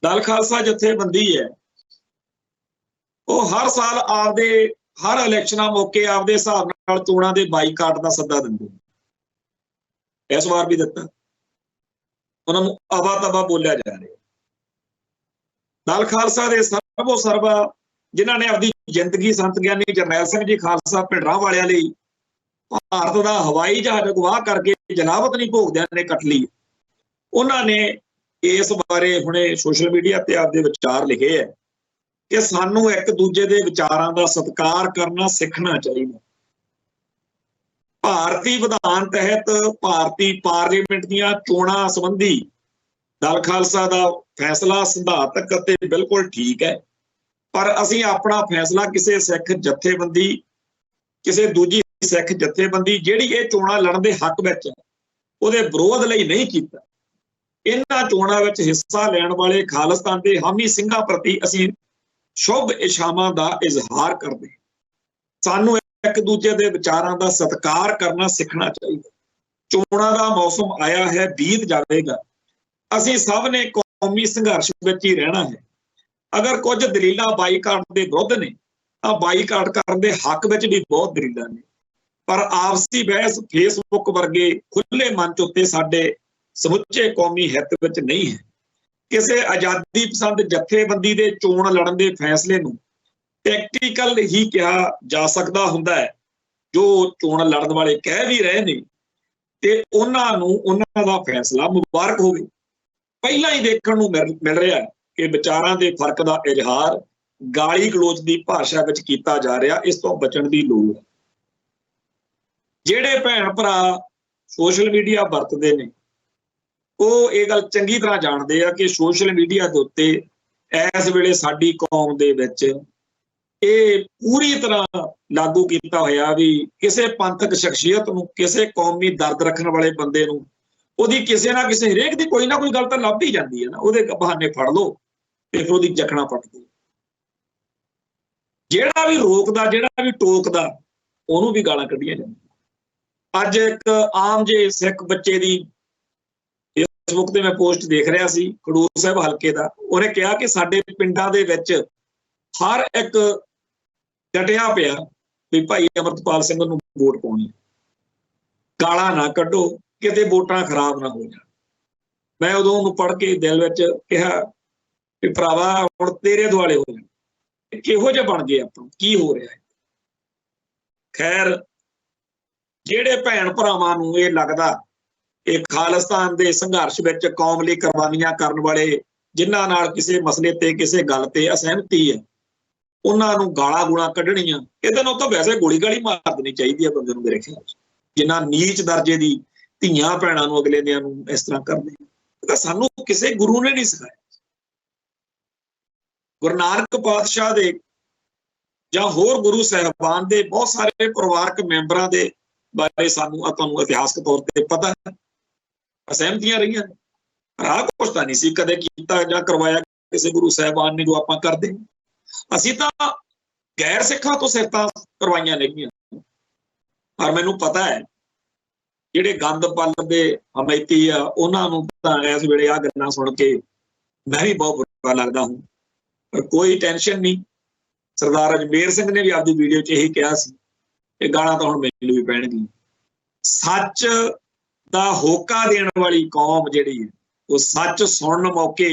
ਦਲ ਖਾਲਸਾ ਜਥੇਬੰਦੀ ਹੈ, ਉਹ ਹਰ ਸਾਲ ਆਪਦੇ ਹਰ ਇਲੈਕਸ਼ਨਾਂ ਮੌਕੇ ਆਪਦੇ ਹਿਸਾਬ ਨਾਲ ਚੋਣਾਂ ਦੇ ਬਾਈਕਾਟ ਦਾ ਸੱਦਾ ਦਿੰਦੇ। ਇਸ ਵਾਰ ਵੀ ਦਿੱਤਾ, ਉਹਨਾਂ ਨੂੰ ਅਵਾ ਤਵਾ ਬੋਲਿਆ ਜਾ ਰਿਹਾ। ਦਲ ਖਾਲਸਾ ਦੇ ਸਰਬੋ ਸਰਬਾ ਜਿਨ੍ਹਾਂ ਨੇ ਆਪਣੀ ਜ਼ਿੰਦਗੀ ਸੰਤ ਗਿਆਨੀ ਜਰਨੈਲ ਸਿੰਘ ਜੀ ਖਾਲਸਾ ਭਿੰਡਰਾਂ ਵਾਲਿਆਂ ਲਈ ਭਾਰਤ ਦਾ ਹਵਾਈ ਜਹਾਜ਼ ਅਗਵਾ ਕਰਕੇ ਜਲਾਵਤ ਨਹੀਂ ਭੋਗਦਿਆਂ ਨੇ ਕੱਟ ਲਈ, ਉਹਨਾਂ ਨੇ ਇਸ ਬਾਰੇ ਹੁਣੇ ਸੋਸ਼ਲ ਮੀਡੀਆ ਤੇ ਆਪਦੇ ਵਿਚਾਰ ਲਿਖੇ ਹੈ ਕਿ ਸਾਨੂੰ ਇੱਕ ਦੂਜੇ ਦੇ ਵਿਚਾਰਾਂ ਦਾ ਸਤਿਕਾਰ ਕਰਨਾ ਸਿੱਖਣਾ ਚਾਹੀਦਾ। ਭਾਰਤੀ ਵਿਧਾਨ ਤਹਿਤ ਭਾਰਤੀ ਪਾਰਲੀਮੈਂਟ ਦੀਆਂ ਚੋਣਾਂ ਸੰਬੰਧੀ ਦਲ ਖਾਲਸਾ ਦਾ ਫੈਸਲਾ ਸਿਧਾਂਤਕ ਅਤੇ ਬਿਲਕੁਲ ਠੀਕ ਹੈ, ਪਰ ਅਸੀਂ ਆਪਣਾ ਫੈਸਲਾ ਕਿਸੇ ਸਿੱਖ ਜਥੇਬੰਦੀ, ਕਿਸੇ ਦੂਜੀ ਸਿੱਖ ਜਥੇਬੰਦੀ ਜਿਹੜੀ ਇਹ ਚੋਣਾਂ ਲੜਨ ਦੇ ਹੱਕ ਵਿੱਚ ਹੈ, ਉਹਦੇ ਵਿਰੋਧ ਲਈ ਨਹੀਂ ਕੀਤਾ। ਇਹਨਾਂ ਚੋਣਾਂ ਵਿੱਚ ਹਿੱਸਾ ਲੈਣ ਵਾਲੇ ਖਾਲਿਸਤਾਨ ਦੇ ਹਾਮੀ ਸਿੰਘਾਂ ਪ੍ਰਤੀ ਅਸੀਂ ਸ਼ੁਭ ਇਛਾਵਾਂ ਦਾ ਇਜ਼ਹਾਰ ਕਰਦੇ। ਸਾਨੂੰ ਇੱਕ ਦੂਜੇ ਦੇ ਵਿਚਾਰਾਂ ਦਾ ਸਤਿਕਾਰ ਕਰਨਾ ਸਿੱਖਣਾ ਚਾਹੀਦਾ। ਚੋਣਾਂ ਦਾ ਮੌਸਮ ਆਇਆ ਹੈ, ਬੀਤ ਜਾਵੇਗਾ, ਅਸੀਂ ਸਭ ਨੇ ਕੌਮੀ ਸੰਘਰਸ਼ ਵਿੱਚ ਹੀ ਰਹਿਣਾ ਹੈ। ਅਗਰ ਕੁਝ ਦਲੀਲਾਂ ਬਾਈਕਾਟ ਦੇ ਵਿਰੁੱਧ ਨੇ ਤਾਂ ਬਾਈਕਾਟ ਕਰਨ ਦੇ ਹੱਕ ਵਿੱਚ ਵੀ ਬਹੁਤ ਦਲੀਲਾਂ ਨੇ, ਪਰ ਆਪਸੀ ਬਹਿਸ ਫੇਸਬੁੱਕ ਵਰਗੇ ਖੁੱਲੇ ਮੰਚ ਉੱਤੇ ਸਾਡੇ ਸਮੁੱਚੇ ਕੌਮੀ ਹਿੱਤ ਵਿੱਚ ਨਹੀਂ ਹੈ। ਕਿਸੇ ਆਜ਼ਾਦੀ ਪਸੰਦ ਜਥੇਬੰਦੀ ਦੇ ਚੋਣ ਲੜਨ ਦੇ ਫੈਸਲੇ ਨੂੰ ਟੈਕਟੀਕਲ ਹੀ ਕਿਹਾ ਜਾ ਸਕਦਾ ਹੁੰਦਾ ਹੈ। ਜੋ ਚੋਣ ਲੜਨ ਵਾਲੇ ਕਹਿ ਵੀ ਰਹੇ ਨੇ ਤੇ ਉਹਨਾਂ ਨੂੰ ਉਹਨਾਂ ਦਾ ਫੈਸਲਾ ਮੁਬਾਰਕ ਹੋਵੇ। ਪਹਿਲਾਂ ਹੀ ਦੇਖਣ ਨੂੰ ਮਿਲ ਰਿਹਾ ਹੈ ਕਿ ਵਿਚਾਰਾਂ ਦੇ ਫਰਕ ਦਾ ਇਜ਼ਹਾਰ ਗਾਲੀ ਗਲੋਚ ਦੀ ਭਾਸ਼ਾ ਵਿੱਚ ਕੀਤਾ ਜਾ ਰਿਹਾ। ਇਸ ਤੋਂ ਬਚਣ ਦੀ ਲੋੜ ਹੈ। ਜਿਹੜੇ ਭੈਣ ਭਰਾ ਸੋਸ਼ਲ ਮੀਡੀਆ ਵਰਤਦੇ ਨੇ ਉਹ ਇਹ ਗੱਲ ਚੰਗੀ ਤਰ੍ਹਾਂ ਜਾਣਦੇ ਆ ਕਿ ਸੋਸ਼ਲ ਮੀਡੀਆ ਦੇ ਉੱਤੇ ਇਸ ਵੇਲੇ ਸਾਡੀ ਕੌਮ ਦੇ ਵਿੱਚ ਇਹ ਪੂਰੀ ਤਰ੍ਹਾਂ ਲਾਗੂ ਕੀਤਾ ਹੋਇਆ ਵੀ ਕਿਸੇ ਪੰਥਕ ਸ਼ਖਸੀਅਤ ਨੂੰ, ਕਿਸੇ ਕੌਮੀ ਦਰਦ ਰੱਖਣ ਵਾਲੇ ਬੰਦੇ ਨੂੰ ਉਹਦੀ ਕਿਸੇ ਨਾ ਕਿਸੇ ਹਰੇਕ ਦੀ ਕੋਈ ਨਾ ਕੋਈ ਗੱਲ ਤਾਂ ਲੱਭ ਹੀ ਜਾਂਦੀ ਹੈ ਨਾ, ਉਹਦੇ ਬਹਾਨੇ ਫੜ ਲਓ ਤੇ ਫਿਰ ਉਹਦੀ ਜਖਣਾ ਪੱਟਦੇ। ਜਿਹੜਾ ਵੀ ਰੋਕਦਾ, ਜਿਹੜਾ ਵੀ ਟੋਕਦਾ, ਉਹਨੂੰ ਵੀ ਗਾਲਾਂ ਕੱਢੀਆਂ ਜਾਂਦੀਆਂ। ਅੱਜ ਇੱਕ ਆਮ ਜੇ ਸਿੱਖ ਬੱਚੇ ਦੀ ਫੇਸਬੁੱਕ ਤੇ ਮੈਂ ਪੋਸਟ ਦੇਖ ਰਿਹਾ ਸੀ, ਖਡੂਰ ਸਾਹਿਬ ਹਲਕੇ ਦਾ, ਉਹਨੇ ਕਿਹਾ ਕਿ ਸਾਡੇ ਪਿੰਡਾਂ ਦੇ ਵਿੱਚ ਹਰ ਇੱਕ ਡਟਿਆ ਪਿਆ ਵੀ ਭਾਈ ਅਮਰਤਪਾਲ ਸਿੰਘ ਨੂੰ ਵੋਟ ਪਾਉਣੀ, ਗਾਲਾਂ ਨਾ ਕੱਢੋ ਕਿਤੇ ਵੋਟਾਂ ਖਰਾਬ ਨਾ ਹੋ ਜਾਣ। ਮੈਂ ਉਦੋਂ ਉਹਨੂੰ ਪੜ੍ਹ ਕੇ ਦਿਲ ਵਿੱਚ ਕਿਹਾ ਵੀ ਭਰਾਵਾ ਹੁਣ ਤੇਰੇ ਦੁਆਲੇ ਹੋ ਜਾਣ, ਕਿਹੋ ਜਿਹੇ ਬਣ ਗਏ ਆਪਾਂ, ਕੀ ਹੋ ਰਿਹਾ ਹੈ। ਖੈਰ, ਜਿਹੜੇ ਭੈਣ ਭਰਾਵਾਂ ਨੂੰ ਇਹ ਲੱਗਦਾ ਇਹ ਖਾਲਿਸਤਾਨ ਦੇ ਸੰਘਰਸ਼ ਵਿੱਚ ਕੌਮ ਲਈ ਕੁਰਬਾਨੀਆਂ ਕਰਨ ਵਾਲੇ, ਜਿਨ੍ਹਾਂ ਨਾਲ ਕਿਸੇ ਮਸਲੇ ਤੇ ਕਿਸੇ ਗੱਲ ਤੇ ਅਸਹਿਮਤੀ ਹੈ, ਉਹਨਾਂ ਨੂੰ ਗਾਲਾਂ ਗੂਲਾਂ ਕੱਢਣੀਆਂ, ਇਹਦੇ ਨਾਲ ਤਾਂ ਵੈਸੇ ਗੋਲੀ ਗਾਲੀ ਮਾਰ ਦੇਣੀ ਚਾਹੀਦੀ ਹੈ ਬੰਦੇ ਨੂੰ ਮੇਰੇ ਖਿਆਲ 'ਚ। ਜਿੰਨਾ ਨੀਚ ਦਰਜੇ ਦੀ ਧੀਆਂ ਭੈਣਾਂ ਨੂੰ ਅਗਲੇ ਦਿਆਂ ਨੂੰ ਇਸ ਤਰ੍ਹਾਂ ਕਰਦੇ, ਤਾਂ ਸਾਨੂੰ ਕਿਸੇ ਗੁਰੂ ਨੇ ਨਹੀਂ ਸਿਖਾਇਆ। ਗੁਰੂ ਨਾਨਕ ਪਾਤਸ਼ਾਹ ਦੇ ਜਾਂ ਹੋਰ ਗੁਰੂ ਸਾਹਿਬਾਨ ਦੇ ਬਹੁਤ ਸਾਰੇ ਪਰਿਵਾਰਕ ਮੈਂਬਰਾਂ ਦੇ ਬਾਰੇ ਸਾਨੂੰ ਤੁਹਾਨੂੰ ਇਤਿਹਾਸਕ ਤੌਰ ਤੇ ਪਤਾ ਹੈ, ਅਸਹਿਮਤੀਆਂ ਰਹੀਆਂ ਨੇ, ਪਰ ਆਹ ਕੁਛ ਤਾਂ ਨਹੀਂ ਸੀ ਕਦੇ ਕੀਤਾ ਜਾਂ ਕਰਵਾਇਆ ਕਿਸੇ ਗੁਰੂ ਸਾਹਿਬਾਨ ਨੇ ਜੋ ਆਪਾਂ ਕਰਦੇ। ਅਸੀਂ ਤਾਂ ਗੈਰ ਸਿੱਖਾਂ ਤੋਂ ਸਿਫਤਾਂ ਕਰਵਾਈਆਂ ਨੇਗੀਆਂ। ਪਰ ਮੈਨੂੰ ਪਤਾ ਹੈ ਜਿਹੜੇ ਗੰਦ ਪਲ ਦੇ ਹਮੈਤੀ ਆ ਉਹਨਾਂ ਨੂੰ ਤਾਂ ਇਸ ਵੇਲੇ ਆਹ ਗੱਲਾਂ ਸੁਣ ਕੇ ਮੈਂ ਵੀ ਬਹੁਤ ਬੁਰਾ ਲੱਗਦਾ ਹੂੰ, ਪਰ ਕੋਈ ਟੈਨਸ਼ਨ ਨਹੀਂ। ਸਰਦਾਰ ਅਜਮੇਰ ਸਿੰਘ ਨੇ ਵੀ ਆਪਦੀ ਵੀਡੀਓ 'ਚ ਇਹੀ ਕਿਹਾ ਸੀ ਕਿ ਗਾਲਾਂ ਤਾਂ ਹੁਣ ਮੈਨੂੰ ਵੀ ਪੈਣਗੀਆਂ। ਸੱਚ ਦਾ ਹੋਕਾ ਦੇਣ ਵਾਲੀ ਕੌਮ ਜਿਹੜੀ ਹੈ ਉਹ ਸੱਚ ਸੁਣਨ ਮੌਕੇ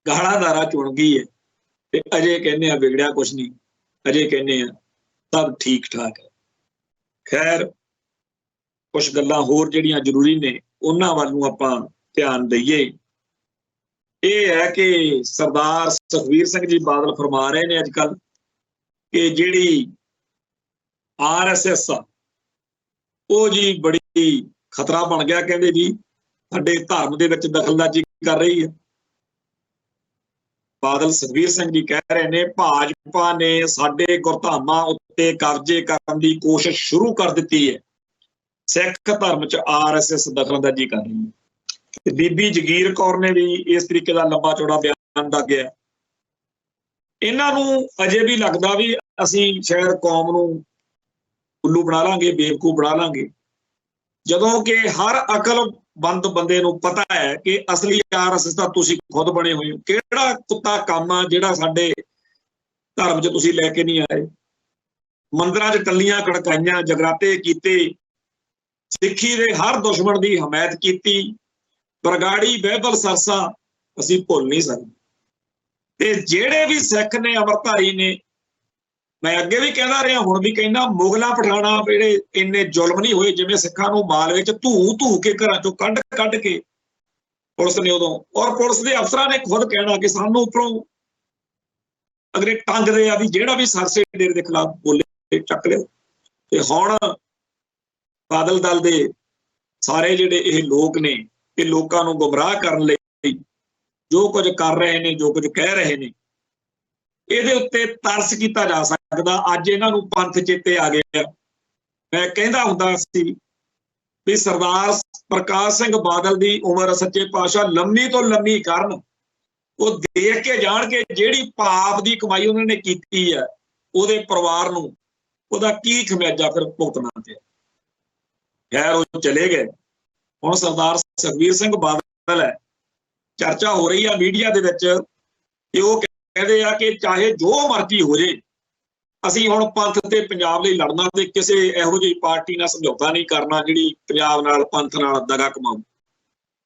ਗਾਲਾਂ ਦਾ ਰਾਹ ਚੁਣ ਗਈ ਹੈ ਤੇ ਅਜੇ ਕਹਿੰਦੇ ਆ ਵਿਗੜਿਆ ਕੁਛ ਨਹੀਂ, ਅਜੇ ਕਹਿੰਦੇ ਆ ਸਭ ਠੀਕ ਠਾਕ ਹੈ। ਖੈਰ, ਕੁਛ ਗੱਲਾਂ ਹੋਰ ਜਿਹੜੀਆਂ ਜ਼ਰੂਰੀ ਨੇ ਉਹਨਾਂ ਵੱਲ ਨੂੰ ਆਪਾਂ ਧਿਆਨ ਦਈਏ। ਇਹ ਹੈ ਕਿ ਸਰਦਾਰ ਸੁਖਬੀਰ ਸਿੰਘ ਜੀ ਬਾਦਲ ਫਰਮਾ ਰਹੇ ਨੇ ਅੱਜ ਕੱਲ੍ਹ ਕਿ ਜਿਹੜੀ RSS ਆ ਉਹ ਜੀ ਬੜੀ ਖਤਰਾ ਬਣ ਗਿਆ। ਕਹਿੰਦੇ ਜੀ ਸਾਡੇ ਧਰਮ ਦੇ ਵਿੱਚ ਦਖਲਅੰਦਾਜ਼ੀ ਕਰ ਰਹੀ ਹੈ। ਬਾਦਲ ਸੁਖਬੀਰ ਸਿੰਘ ਜੀ ਕਹਿ ਰਹੇ ਨੇ ਭਾਜਪਾ ਨੇ ਸਾਡੇ ਗੁਰਧਾਮਾਂ ਉੱਤੇ ਕਬਜ਼ੇ ਕਰਨ ਦੀ ਕੋਸ਼ਿਸ਼ ਸ਼ੁਰੂ ਕਰ ਦਿੱਤੀ ਹੈ। ਸਿੱਖ ਧਰਮ 'ਚ RSS ਦਖਲਅੰਦਾਜ਼ੀ ਕਰ ਰਹੀ ਹੈ। ਤੇ ਬੀਬੀ ਜਗੀਰ ਕੌਰ ਨੇ ਵੀ ਇਸ ਤਰੀਕੇ ਦਾ ਲੰਬਾ ਚੌੜਾ ਬਿਆਨ ਦੱਸਿਆ। ਇਹਨਾਂ ਨੂੰ ਅਜੇ ਵੀ ਲੱਗਦਾ ਵੀ ਅਸੀਂ ਸ਼ਾਇਦ ਕੌਮ ਨੂੰ ਉੱਲੂ ਬਣਾ ਲਾਂਗੇ, ਬੇਵਕੂਫ ਬਣਾ ਲਾਂਗੇ, ਜਦੋਂ ਕਿ ਹਰ ਅਕਲਬੰਦ ਬੰਦੇ ਨੂੰ ਪਤਾ ਹੈ ਕਿ ਅਸਲੀ RSS ਤਾਂ ਤੁਸੀਂ ਖੁਦ ਬਣੇ ਹੋਏ ਹੋ। ਕਿਹੜਾ ਕੁੱਤਾ ਕੰਮ ਆ ਜਿਹੜਾ ਸਾਡੇ ਧਰਮ 'ਚ ਤੁਸੀਂ ਲੈ ਕੇ ਨਹੀਂ ਆਏ? ਮੰਦਿਰਾਂ 'ਚ ਟੱਲੀਆਂ ਖੜਕਾਈਆਂ, ਜਗਰਾਤੇ ਕੀਤੇ, ਸਿੱਖੀ ਦੇ ਹਰ ਦੁਸ਼ਮਣ ਦੀ ਹਮਾਇਤ ਕੀਤੀ, ਬਰਗਾੜੀ ਬਾਈਬਲ ਸਰਸਾ ਅਸੀਂ ਭੁੱਲ ਨਹੀਂ ਸਕਦੇ। ਤੇ ਜਿਹੜੇ ਵੀ ਸਿੱਖ ਨੇ, ਅੰਮ੍ਰਿਤਧਾਰੀ ਨੇ, ਮੈਂ ਅੱਗੇ ਵੀ ਕਹਿੰਦਾ ਰਿਹਾ, ਹੁਣ ਵੀ ਕਹਿੰਦਾ, ਮੁਗਲਾਂ ਪਠਾਣਾ ਜਿਹੜੇ ਇੰਨੇ ਜ਼ੁਲਮ ਨਹੀਂ ਹੋਏ ਜਿਵੇਂ ਸਿੱਖਾਂ ਨੂੰ ਮਾਲ ਵਿੱਚ ਧੂ ਕੇ ਘਰਾਂ ਚੋਂ ਕੱਢ ਕੇ ਪੁਲਿਸ ਨੇ ਉਦੋਂ, ਔਰ ਪੁਲਿਸ ਦੇ ਅਫਸਰਾਂ ਨੇ ਖੁਦ ਕਹਿਣਾ ਕਿ ਸਾਨੂੰ ਉੱਪਰੋਂ ਅਗਲੇ ਟੰਗਦੇ ਆ ਵੀ ਜਿਹੜਾ ਵੀ ਸਰਸੇ ਡੇਰੇ ਦੇ ਖਿਲਾਫ ਬੋਲੇ ਚੱਕ ਲਿਓ। ਤੇ ਹੁਣ ਬਾਦਲ ਦਲ ਦੇ ਸਾਰੇ ਜਿਹੜੇ ਇਹ ਲੋਕ ਨੇ, ਇਹ ਲੋਕਾਂ ਨੂੰ ਗੁੰਮਰਾਹ ਕਰਨ ਲਈ ਜੋ ਕੁਝ ਕਰ ਰਹੇ ਨੇ, ਜੋ ਕੁਝ ਕਹਿ ਰਹੇ ਨੇ, ਇਹਦੇ ਉੱਤੇ ਤਰਸ ਕੀਤਾ ਜਾ ਸਕਦਾ। ਅੱਜ ਇਹਨਾਂ ਨੂੰ ਪੰਥ ਚੇਤੇ ਆ ਗਿਆ। ਮੈਂ ਕਹਿੰਦਾ ਹੁੰਦਾ ਸੀ ਵੀ ਸਰਦਾਰ ਪ੍ਰਕਾਸ਼ ਸਿੰਘ ਬਾਦਲ ਦੀ ਉਮਰ ਸੱਚੇ ਪਾਤਸ਼ਾਹ ਲੰਮੀ ਤੋਂ ਲੰਮੀ ਕਰਨ। ਉਹ ਦੇਖ ਕੇ ਜਾਣ ਕੇ ਜਿਹੜੀ ਪਾਪ ਦੀ ਕਮਾਈ ਉਹਨਾਂ ਨੇ ਕੀਤੀ ਹੈ, ਉਹਦੇ ਪਰਿਵਾਰ ਨੂੰ ਉਹਦਾ ਕੀ ਖਮਿਆਜਾ ਫਿਰ ਭੁਗਤਣਾ ਪਿਆ। ਖੈਰ ਉਹ ਚਲੇ ਗਏ। ਹੁਣ ਸਰਦਾਰ ਸੁਖਬੀਰ ਸਿੰਘ ਬਾਦਲ ਹੈ, ਚਰਚਾ ਹੋ ਰਹੀ ਆ ਮੀਡੀਆ ਦੇ ਵਿੱਚ ਕਿ ਉਹ ਕਹਿੰਦੇ ਆ ਕਿ ਚਾਹੇ ਜੋ ਮਰਜ਼ੀ ਹੋ ਜੇ, ਅਸੀਂ ਹੁਣ ਪੰਥ ਤੇ ਪੰਜਾਬ ਲਈ ਲੜਨਾ ਤੇ ਕਿਸੇ ਇਹੋ ਜਿਹੀ ਪਾਰਟੀ ਨਾਲ ਸਮਝੌਤਾ ਨਹੀਂ ਕਰਨਾ ਜਿਹੜੀ ਪੰਜਾਬ ਨਾਲ, ਪੰਥ ਨਾਲ ਦਗਾ ਕਮਾਊ।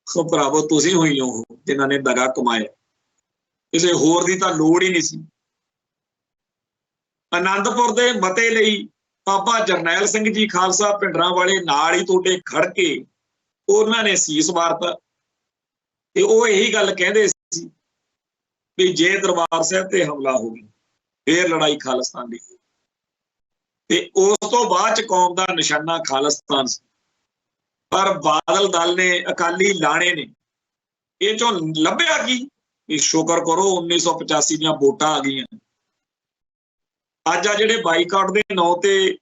ਸੋ ਭਰਾਵੋ, ਤੁਸੀਂ ਹੋਈ ਹੋ ਜਿਨ੍ਹਾਂ ਨੇ ਦਗਾ ਕਮਾਇਆ, ਕਿਸੇ ਹੋਰ ਦੀ ਤਾਂ ਲੋੜ ਹੀ ਨਹੀਂ ਸੀ। ਆਨੰਦਪੁਰ ਦੇ ਮਤੇ ਲਈ ਬਾਬਾ ਜਰਨੈਲ ਸਿੰਘ ਜੀ ਖਾਲਸਾ ਭਿੰਡਰਾਂ ਵਾਲੇ ਨਾਲ ਹੀ ਤੁਹਾਡੇ ਖੜ ਕੇ ਉਹਨਾਂ ਨੇ ਸੀਸ ਵਾਰਤਾ। ਤੇ ਉਹ ਇਹੀ ਗੱਲ ਕਹਿੰਦੇ ਸੀ ਵੀ ਜੇ ਦਰਬਾਰ ਸਾਹਿਬ ਤੇ ਹਮਲਾ ਹੋ ਗਿਆ ਫੇਰ ਲੜਾਈ ਖਾਲਿਸਤਾਨ ਦੀ। ਤੇ ਉਸ ਤੋਂ ਬਾਅਦ ਚ ਕੌਮ ਦਾ ਨਿਸ਼ਾਨਾ ਖਾਲਿਸਤਾਨ ਸੀ। ਪਰ ਬਾਦਲ ਦਲ ਨੇ, ਅਕਾਲੀ ਲਾਣੇ ਨੇ ਇਹ ਚੋਂ ਲੱਭਿਆ ਕਿ ਸ਼ੁਕਰ ਕਰੋ 1985 ਦੀਆਂ ਵੋਟਾਂ ਆ ਗਈਆਂ। ਅੱਜ ਆ ਜਿਹੜੇ ਬਾਈਕਾਟ ਦੇ ਨਾਂ ਤੇ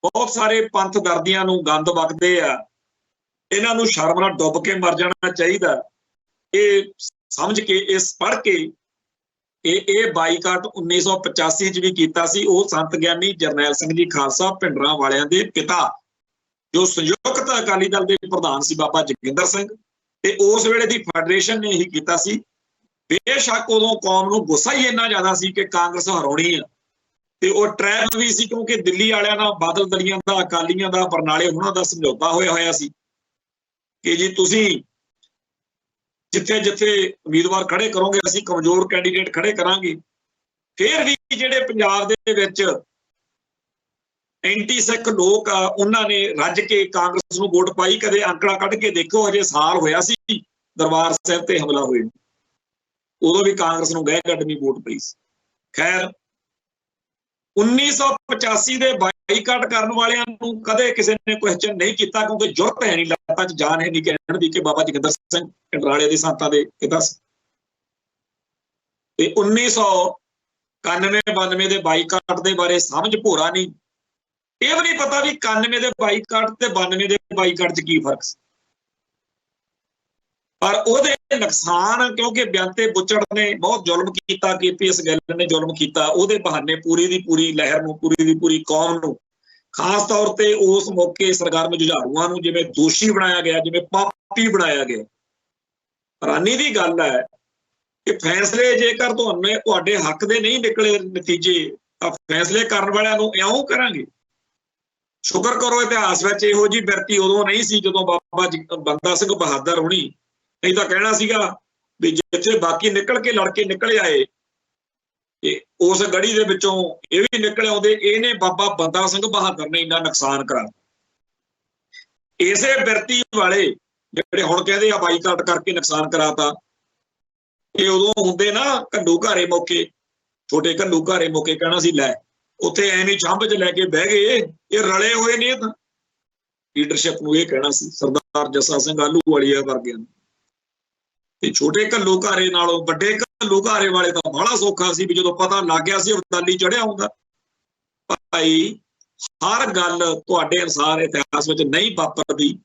ਬਹੁਤ ਸਾਰੇ ਪੰਥ ਦਰਦੀਆਂ ਨੂੰ ਗੰਦ ਵਗਦੇ ਆ, ਇਹਨਾਂ ਨੂੰ ਸ਼ਰਮ ਨਾਲ ਡੁੱਬ ਕੇ ਮਰ ਜਾਣਾ ਚਾਹੀਦਾ। ਇਹ ਸਮਝ ਕੇ, ਇਸ ਪੜ੍ਹ ਕੇ ਇਹ ਬਾਈਕਾਟ 1985 ਚ ਵੀ ਕੀਤਾ ਸੀ। ਉਹ ਸੰਤ ਗਿਆਨੀ ਜਰਨੈਲ ਸਿੰਘ ਜੀ ਖਾਲਸਾ ਭਿੰਡਰਾਂ ਵਾਲਿਆਂ ਦੇ ਪਿਤਾ, ਜੋ ਸੰਯੁਕਤ ਅਕਾਲੀ ਦਲ ਦੇ ਪ੍ਰਧਾਨ ਸੀ, ਬਾਬਾ ਜੋਗਿੰਦਰ ਸਿੰਘ, ਤੇ ਉਸ ਵੇਲੇ ਦੀ ਫੈਡਰੇਸ਼ਨ ਨੇ ਇਹੀ ਕੀਤਾ ਸੀ। ਬੇਸ਼ੱਕ ਉਦੋਂ ਕੌਮ ਨੂੰ ਗੁੱਸਾ ਹੀ ਇੰਨਾ ਜ਼ਿਆਦਾ ਸੀ ਕਿ ਕਾਂਗਰਸ ਹਰਾਉਣੀ ਆ, ਤੇ ਉਹ ਟ੍ਰੈਪ ਵੀ ਸੀ ਕਿਉਂਕਿ ਦਿੱਲੀ ਵਾਲਿਆਂ ਨਾਲ ਬਾਦਲ ਦਲੀਆਂ ਦਾ, ਅਕਾਲੀਆਂ ਦਾ, ਬਰਨਾਲੇ ਉਹਨਾਂ ਦਾ ਸਮਝੌਤਾ ਹੋਇਆ ਸੀ ਕਿ ਜੀ ਤੁਸੀਂ ਜਿੱਥੇ ਜਿੱਥੇ ਉਮੀਦਵਾਰ ਖੜੇ ਕਰੋਗੇ ਅਸੀਂ ਕਮਜ਼ੋਰ ਕੈਂਡੀਡੇਟ ਖੜੇ ਕਰਾਂਗੇ। ਫਿਰ ਵੀ ਜਿਹੜੇ ਪੰਜਾਬ ਦੇ ਵਿੱਚ ਐਂਟੀ ਸਿੱਖ ਲੋਕ ਆ, ਉਹਨਾਂ ਨੇ ਰੱਜ ਕੇ ਕਾਂਗਰਸ ਨੂੰ ਵੋਟ ਪਾਈ। ਕਦੇ ਅੰਕੜਾ ਕੱਢ ਕੇ ਦੇਖੋ, ਹਜੇ ਸਾਲ ਹੋਇਆ ਸੀ ਦਰਬਾਰ ਸਾਹਿਬ ਤੇ ਹਮਲਾ ਹੋਏ, ਉਦੋਂ ਵੀ ਕਾਂਗਰਸ ਨੂੰ ਗਹਿ ਕੱਢਵੀਂ ਵੋਟ ਪਈ ਸੀ। ਖੈਰ 1985 ਦੇ ਬਾਈਕਾਟ ਕਰਨ ਵਾਲਿਆਂ ਨੂੰ ਕਦੇ ਕਿਸੇ ਨੇ ਕੁਐਸਚਨ ਨਹੀਂ ਕੀਤਾ, ਕਿਉਂਕਿ ਜੁਰਤ ਹੈ ਨਹੀਂ, ਲੱਤਾਂ 'ਚ ਜਾਨ ਹੈ ਨਹੀਂ ਕਹਿਣ ਦੀ ਕਿ ਬਾਬਾ ਜੋਗਿੰਦਰ ਸਿੰਘ ਭਿੰਡਰਾਂਵਾਲੇ ਦੇ ਸੰਤਾਂ ਦੇ ਪਿਤਾ ਸੀ। ਤੇ 1991-92 ਦੇ ਬਾਈਕਾਟ ਦੇ ਬਾਰੇ ਸਮਝ ਭੋਰਾ ਨਹੀਂ। ਇਹ ਵੀ ਨਹੀਂ ਪਤਾ ਵੀ 91 ਦੇ ਬਾਈਕਾਟ ਤੇ 92 ਦੇ ਬਾਈਕਾਟ 'ਚ ਕੀ ਫਰਕ ਸੀ। ਪਰ ਉਹਦੇ ਨੁਕਸਾਨ, ਕਿਉਂਕਿ ਬਿਆੰਤੇ ਬੁੱਚੜ ਨੇ ਬਹੁਤ ਜ਼ੁਲਮ ਕੀਤਾ, KPS ਗਿੱਲ ਨੇ ਜ਼ੁਲਮ ਕੀਤਾ, ਉਹਦੇ ਬਹਾਨੇ ਪੂਰੀ ਦੀ ਪੂਰੀ ਲਹਿਰ ਨੂੰ, ਪੂਰੀ ਦੀ ਪੂਰੀ ਕੌਮ ਨੂੰ, ਖਾਸ ਤੌਰ ਤੇ ਉਸ ਮੌਕੇ ਸਰਗਰਮ ਜੁਝਾਰੂਆਂ ਨੂੰ ਜਿਵੇਂ ਦੋਸ਼ੀ ਬਣਾਇਆ ਗਿਆ, ਜਿਵੇਂ ਪਾਪੀ ਬਣਾਇਆ ਗਿਆ। ਹੈਰਾਨੀ ਦੀ ਗੱਲ ਹੈ ਕਿ ਫੈਸਲੇ ਜੇਕਰ ਤੁਹਾਡੇ ਹੱਕ ਦੇ ਨਹੀਂ ਨਿਕਲੇ ਨਤੀਜੇ, ਤਾਂ ਫੈਸਲੇ ਕਰਨ ਵਾਲਿਆਂ ਨੂੰ ਇਉਂ ਕਰਾਂਗੇ। ਸ਼ੁਕਰ ਕਰੋ ਇਤਿਹਾਸ ਵਿੱਚ ਇਹੋ ਜਿਹੀ ਬਿਰਤੀ ਉਦੋਂ ਨਹੀਂ ਸੀ ਜਦੋਂ ਬਾਬਾ ਬੰਦਾ ਸਿੰਘ ਬਹਾਦਰ ਹੋਣੀ, ਨਹੀਂ ਤਾਂ ਕਹਿਣਾ ਸੀਗਾ ਵੀ ਜਿੱਥੇ ਬਾਕੀ ਨਿਕਲ ਕੇ ਲੜ ਕੇ ਨਿਕਲ ਆਏ ਤੇ ਉਸ ਗੜੀ ਦੇ ਵਿੱਚੋਂ ਇਹ ਵੀ ਨਿਕਲ ਆਉਂਦੇ। ਇਹਨੇ ਬਾਬਾ ਬੰਦਾ ਸਿੰਘ ਬਹਾਦਰ ਨੇ ਇੰਨਾ ਨੁਕਸਾਨ ਕਰਾ। ਇਸੇ ਬਿਰਤੀ ਵਾਲੇ ਜਿਹੜੇ ਹੁਣ ਕਹਿੰਦੇ ਆ ਬਾਈਕਾਟ ਕਰਕੇ ਨੁਕਸਾਨ ਕਰਾਤਾ, ਇਹ ਉਦੋਂ ਹੁੰਦੇ ਨਾ ਘੱਲੂ ਘਾਰੇ ਮੌਕੇ, ਛੋਟੇ ਘੱਲੂ ਘਾਰੇ ਮੌਕੇ ਕਹਿਣਾ ਸੀ ਲੈ ਉੱਥੇ ਐਵੇਂ ਛੰਭ 'ਚ ਲੈ ਕੇ ਬਹਿ ਗਏ, ਇਹ ਰਲੇ ਹੋਏ ਨੇ। ਇਹ ਤਾਂ ਲੀਡਰਸ਼ਿਪ ਨੂੰ ਇਹ ਕਹਿਣਾ ਸੀ ਸਰਦਾਰ ਜੱਸਾ ਸਿੰਘ ਆਹਲੂਵਾਲੀਆ ਵਰਗਿਆਂ ਨੂੰ। ਤੇ ਛੋਟੇ ਘੱਲੂਘਾਰੇ ਨਾਲੋਂ ਵੱਡੇ ਘੱਲੂਘਾਰੇ ਵਾਲੇ ਤਾਂ ਬੜਾ ਸੌਖਾ ਸੀ ਵੀ ਜਦੋਂ ਪਤਾ ਲੱਗ ਗਿਆ ਸੀ ਅਬਦਾਲੀ ਚੜਿਆ ਹੁੰਦਾ। ਭਾਈ ਹਰ ਗੱਲ ਤੁਹਾਡੇ ਅਨੁਸਾਰ ਇਤਿਹਾਸ ਵਿੱਚ ਨਹੀਂ ਵਾਪਰਦੀ।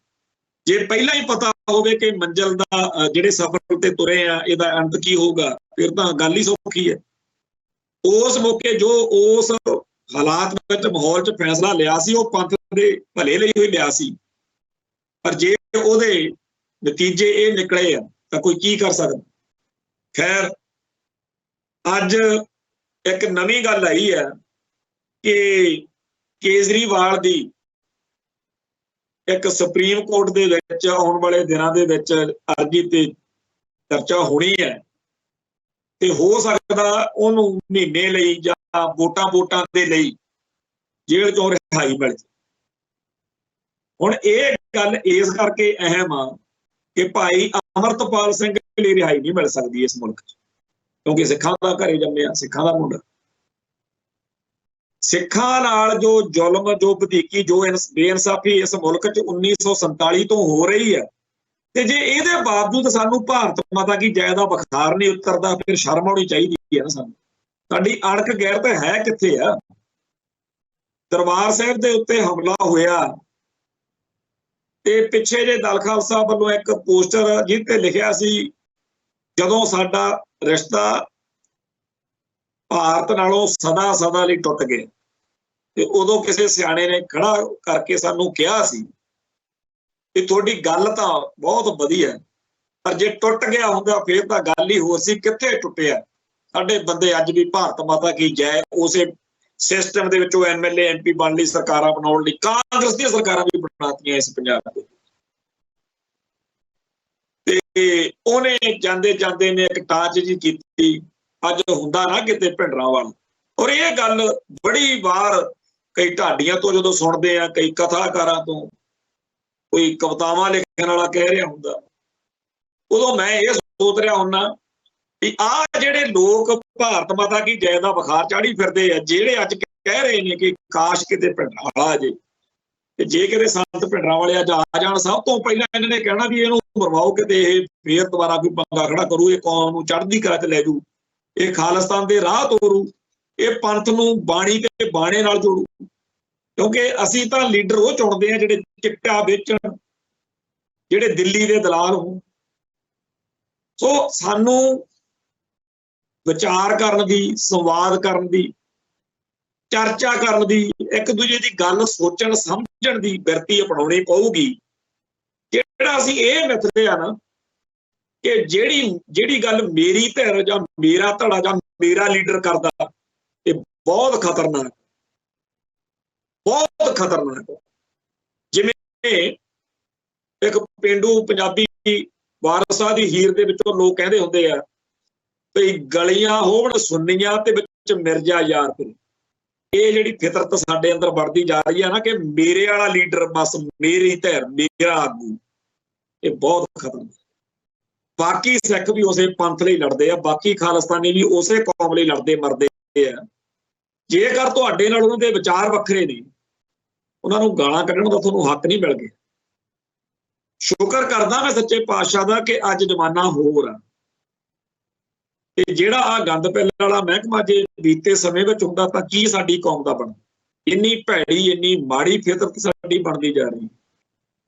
ਜੇ ਪਹਿਲਾਂ ਹੀ ਪਤਾ ਹੋਵੇ ਕਿ ਮੰਜ਼ਿਲ ਦਾ ਜਿਹੜੇ ਸਫ਼ਰ ਤੇ ਤੁਰੇ ਆ ਇਹਦਾ ਅੰਤ ਕੀ ਹੋਊਗਾ, ਫਿਰ ਤਾਂ ਗੱਲ ਹੀ ਸੌਖੀ ਹੈ। ਉਸ ਮੌਕੇ ਜੋ ਉਸ ਹਾਲਾਤ ਵਿੱਚ ਮਾਹੌਲ 'ਚ ਫੈਸਲਾ ਲਿਆ ਸੀ ਉਹ ਪੰਥ ਦੇ ਭਲੇ ਲਈ ਹੀ ਲਿਆ ਸੀ। ਪਰ ਜੇ ਉਹਦੇ ਨਤੀਜੇ ਇਹ ਨਿਕਲੇ ਆ ਤਾਂ ਕੋਈ ਕੀ ਕਰ ਸਕਦਾ। ਖੈਰ, ਅੱਜ ਇੱਕ ਨਵੀਂ ਗੱਲ ਆਈ ਹੈ ਕਿ ਕੇਜਰੀਵਾਲ ਦੀ ਇੱਕ ਸੁਪਰੀਮ ਕੋਰਟ ਦੇ ਵਿੱਚ ਆਉਣ ਵਾਲੇ ਦਿਨਾਂ ਦੇ ਵਿੱਚ ਅਰਜ਼ੀ ਤੇ ਚਰਚਾ ਹੋਣੀ ਹੈ ਤੇ ਹੋ ਸਕਦਾ ਉਹਨੂੰ ਮਹੀਨੇ ਲਈ ਜਾਂ ਵੋਟਾਂ ਦੇ ਲਈ ਜੇਲ੍ਹ ਚੋਂ ਰਿਹਾਈ ਮਿਲ ਜਾਏ। ਹੁਣ ਇਹ ਗੱਲ ਇਸ ਕਰਕੇ ਅਹਿਮ ਆ ਕਿ ਭਾਈ ਅਮਰਤਪਾਲ ਸਿੰਘ ਲਈ ਰਿਹਾਈ ਨਹੀਂ ਮਿਲ ਸਕਦੀ ਇਸ ਮੁਲਕ 'ਚ, ਕਿਉਂਕਿ ਸਿੱਖਾਂ ਦਾ ਘਰੇ ਜੰਮਿਆ, ਸਿੱਖਾਂ ਦਾ ਮੁੰਡਾ। ਸਿੱਖਾਂ ਨਾਲ ਜੋ ਜ਼ੁਲਮ, ਜੋ ਵਧੀਕੀ, ਜੋ ਬੇਇਨਸਾਫੀ ਇਸ ਮੁਲਕ 'ਚ 1947 ਤੋਂ ਹੋ ਰਹੀ ਹੈ, ਤੇ ਜੇ ਇਹਦੇ ਬਾਵਜੂਦ ਸਾਨੂੰ ਭਾਰਤ ਮਾਤਾ ਕੀ ਜੈ ਦਾ ਬੁਖਾਰ ਨਹੀਂ ਉਤਰਦਾ, ਫਿਰ ਸ਼ਰਮ ਆਉਣੀ ਚਾਹੀਦੀ ਹੈ ਨਾ ਸਾਨੂੰ। ਸਾਡੀ ਅਣਖ ਗੈਰਤ ਹੈ ਕਿੱਥੇ ਆ? ਦਰਬਾਰ ਸਾਹਿਬ ਦੇ ਉੱਤੇ ਹਮਲਾ ਹੋਇਆ ਤੇ ਪਿੱਛੇ ਜੇ ਦਲ ਖਾਲਸਾ ਵੱਲੋਂ ਇੱਕ ਪੋਸਟਰ ਜਿਹਦੇ ਤੇ ਲਿਖਿਆ ਸੀ, ਜਦੋਂ ਸਾਡਾ ਰਿਸ਼ਤਾ ਭਾਰਤ ਨਾਲੋਂ ਸਦਾ ਲਈ ਟੁੱਟ ਗਿਆ, ਤੇ ਉਦੋਂ ਕਿਸੇ ਸਿਆਣੇ ਨੇ ਖੜਾ ਕਰਕੇ ਸਾਨੂੰ ਕਿਹਾ ਸੀ ਕਿ ਤੁਹਾਡੀ ਗੱਲ ਤਾਂ ਬਹੁਤ ਵਧੀਆ, ਪਰ ਜੇ ਟੁੱਟ ਗਿਆ ਹੁੰਦਾ ਫਿਰ ਤਾਂ ਗੱਲ ਹੀ ਹੋਰ ਸੀ। ਕਿੱਥੇ ਟੁੱਟਿਆ? ਸਾਡੇ ਬੰਦੇ ਅੱਜ ਵੀ ਭਾਰਤ ਮਾਤਾ ਕੀ ਜੈ ਉਸੇ ਸਿਸਟਮ ਦੇ ਵਿੱਚੋਂ MLA MP ਬਣ ਲਈ, ਸਰਕਾਰਾਂ ਬਣਾਉਣ ਲਈ ਕਾਂਗਰਸ ਦੀਆਂ ਸਰਕਾਰਾਂ ਵੀ ਬਣਾਤੀਆਂ ਇਸ ਪੰਜਾਬ ਦੇ। ਤੇ ਉਹਨੇ ਜਾਂਦੇ ਨੇ ਇੱਕ ਟਾਚ ਜੀ ਕੀਤੀ, ਅੱਜ ਹੁੰਦਾ ਨਾ ਕਿਤੇ ਭਿੰਡਰਾਂਵਾਲ। ਔਰ ਇਹ ਗੱਲ ਬੜੀ ਵਾਰ ਕਈ ਢਾਡੀਆਂ ਤੋਂ ਜਦੋਂ ਸੁਣਦੇ ਆ, ਕਈ ਕਥਾਕਾਰਾਂ ਤੋਂ, ਕੋਈ ਕਵਿਤਾਵਾਂ ਲਿਖਣ ਵਾਲਾ ਕਹਿ ਰਿਹਾ ਹੁੰਦਾ, ਉਦੋਂ ਮੈਂ ਇਹ ਸੋਚ ਰਿਹਾ ਹੁੰਦਾ ਵੀ ਆਹ ਜਿਹੜੇ ਲੋਕ ਭਾਰਤ ਮਾਤਾ ਕੀ ਜੈ ਦਾ ਬੁਖਾਰ ਚਾੜੀ ਫਿਰਦੇ ਆ, ਜਿਹੜੇ ਅੱਜ ਕਹਿ ਰਹੇ ਨੇ ਕਿ ਕਾਸ਼ ਕਿਤੇ ਭਿੰਡਰਾਂਵਾਲਾ ਆ ਜੇ, ਤੇ ਜੇ ਕਿਤੇ ਸੰਤ ਭਿੰਡਰਾਂਵਾਲੇ ਅੱਜ ਆ ਜਾਣ, ਸਭ ਤੋਂ ਪਹਿਲਾਂ ਇਹਨਾਂ ਨੇ ਕਹਿਣਾ ਵੀ ਇਹਨੂੰ ਮਰਵਾਓ, ਕਿਤੇ ਇਹ ਫੇਰ ਦੁਬਾਰਾ ਕੋਈ ਪੰਗਾ ਖੜਾ ਕਰੂ, ਇਹ ਕੌਮ ਨੂੰ ਚੜ੍ਹਦੀ ਕਲਾ 'ਚ ਲੈ ਜੂ, ਇਹ ਖਾਲਿਸਤਾਨ ਦੇ ਰਾਹ ਤੋਰੂ, ਇਹ ਪੰਥ ਨੂੰ ਬਾਣੀ ਤੇ ਬਾਣੇ ਨਾਲ ਜੋੜੂ। ਕਿਉਂਕਿ ਅਸੀਂ ਤਾਂ ਲੀਡਰ ਉਹ ਚੁਣਦੇ ਆ ਜਿਹੜੇ ਚਿੱਟਾ ਵੇਚਣ, ਜਿਹੜੇ ਦਿੱਲੀ ਦੇ ਦਲਾਲ ਹੋਣ। ਸੋ ਸਾਨੂੰ ਵਿਚਾਰ ਕਰਨ ਦੀ, ਸੰਵਾਦ ਕਰਨ ਦੀ, ਚਰਚਾ ਕਰਨ ਦੀ, ਇੱਕ ਦੂਜੇ ਦੀ ਗੱਲ ਸੋਚਣ ਸਮਝਣ ਦੀ ਬਿਰਤੀ ਅਪਣਾਉਣੀ ਪਊਗੀ। ਜਿਹੜਾ ਅਸੀਂ ਇਹ ਮਿੱਥਦੇ ਆ ਨਾ ਕਿ ਜਿਹੜੀ ਗੱਲ ਮੇਰੀ ਧਿਰ ਜਾਂ ਮੇਰਾ ਧੜਾ ਜਾਂ ਮੇਰਾ ਲੀਡਰ ਕਰਦਾ, ਇਹ ਬਹੁਤ ਖਤਰਨਾਕ, ਬਹੁਤ ਖਤਰਨਾਕ। ਜਿਵੇਂ ਇੱਕ ਪੇਂਡੂ ਪੰਜਾਬੀ ਵਾਰਸਾਂ ਦੀ ਹੀਰ ਦੇ ਵਿੱਚੋਂ ਲੋਕ ਕਹਿੰਦੇ ਹੁੰਦੇ ਆ ਵੀ ਗਲੀਆਂ ਹੋਵਣ ਸੁੰਨੀਆਂ ਤੇ ਵਿੱਚ ਮਿਰਜ਼ਾ ਯਾਰ ਫਿਰ। ਇਹ ਜਿਹੜੀ ਫਿਤਰਤ ਸਾਡੇ ਅੰਦਰ ਵੜਦੀ ਜਾ ਰਹੀ ਹੈ ਨਾ ਕਿ ਮੇਰੇ ਵਾਲਾ ਲੀਡਰ, ਬਸ ਮੇਰੀ ਧਿਰ, ਮੇਰਾ ਆਗੂ, ਇਹ ਬਹੁਤ ਖਤਰਨਾਕ। ਬਾਕੀ ਸਿੱਖ ਵੀ ਉਸੇ ਪੰਥ ਲਈ ਲੜਦੇ ਆ, ਬਾਕੀ ਖਾਲਿਸਤਾਨੀ ਵੀ ਉਸੇ ਕੌਮ ਲਈ ਲੜਦੇ ਮਰਦੇ ਆ। ਜੇਕਰ ਤੁਹਾਡੇ ਨਾਲ ਉਹਨਾਂ ਦੇ ਵਿਚਾਰ ਵੱਖਰੇ ਨੇ, ਉਹਨਾਂ ਨੂੰ ਗਾਲਾਂ ਕੱਢਣ ਦਾ ਤੁਹਾਨੂੰ ਹੱਕ ਨਹੀਂ ਮਿਲ ਗਿਆ। ਸ਼ੁਕਰ ਕਰਦਾ ਮੈਂ ਸੱਚੇ ਪਾਤਸ਼ਾਹ ਦਾ ਕਿ ਅੱਜ ਜ਼ਮਾਨਾ ਹੋਰ ਆ, ਤੇ ਜਿਹੜਾ ਆਹ ਗੰਦ ਪੈਲਣ ਵਾਲਾ ਮਹਿਕਮਾ ਜੇ ਬੀਤੇ ਸਮੇਂ ਵਿੱਚ ਹੁੰਦਾ ਤਾਂ ਕੀ ਸਾਡੀ ਕੌਮ ਦਾ ਬਣਦਾ। ਇੰਨੀ ਭੈੜੀ, ਇੰਨੀ ਮਾੜੀ ਫਿਤਰਤ ਸਾਡੀ ਬਣਦੀ ਜਾ ਰਹੀ।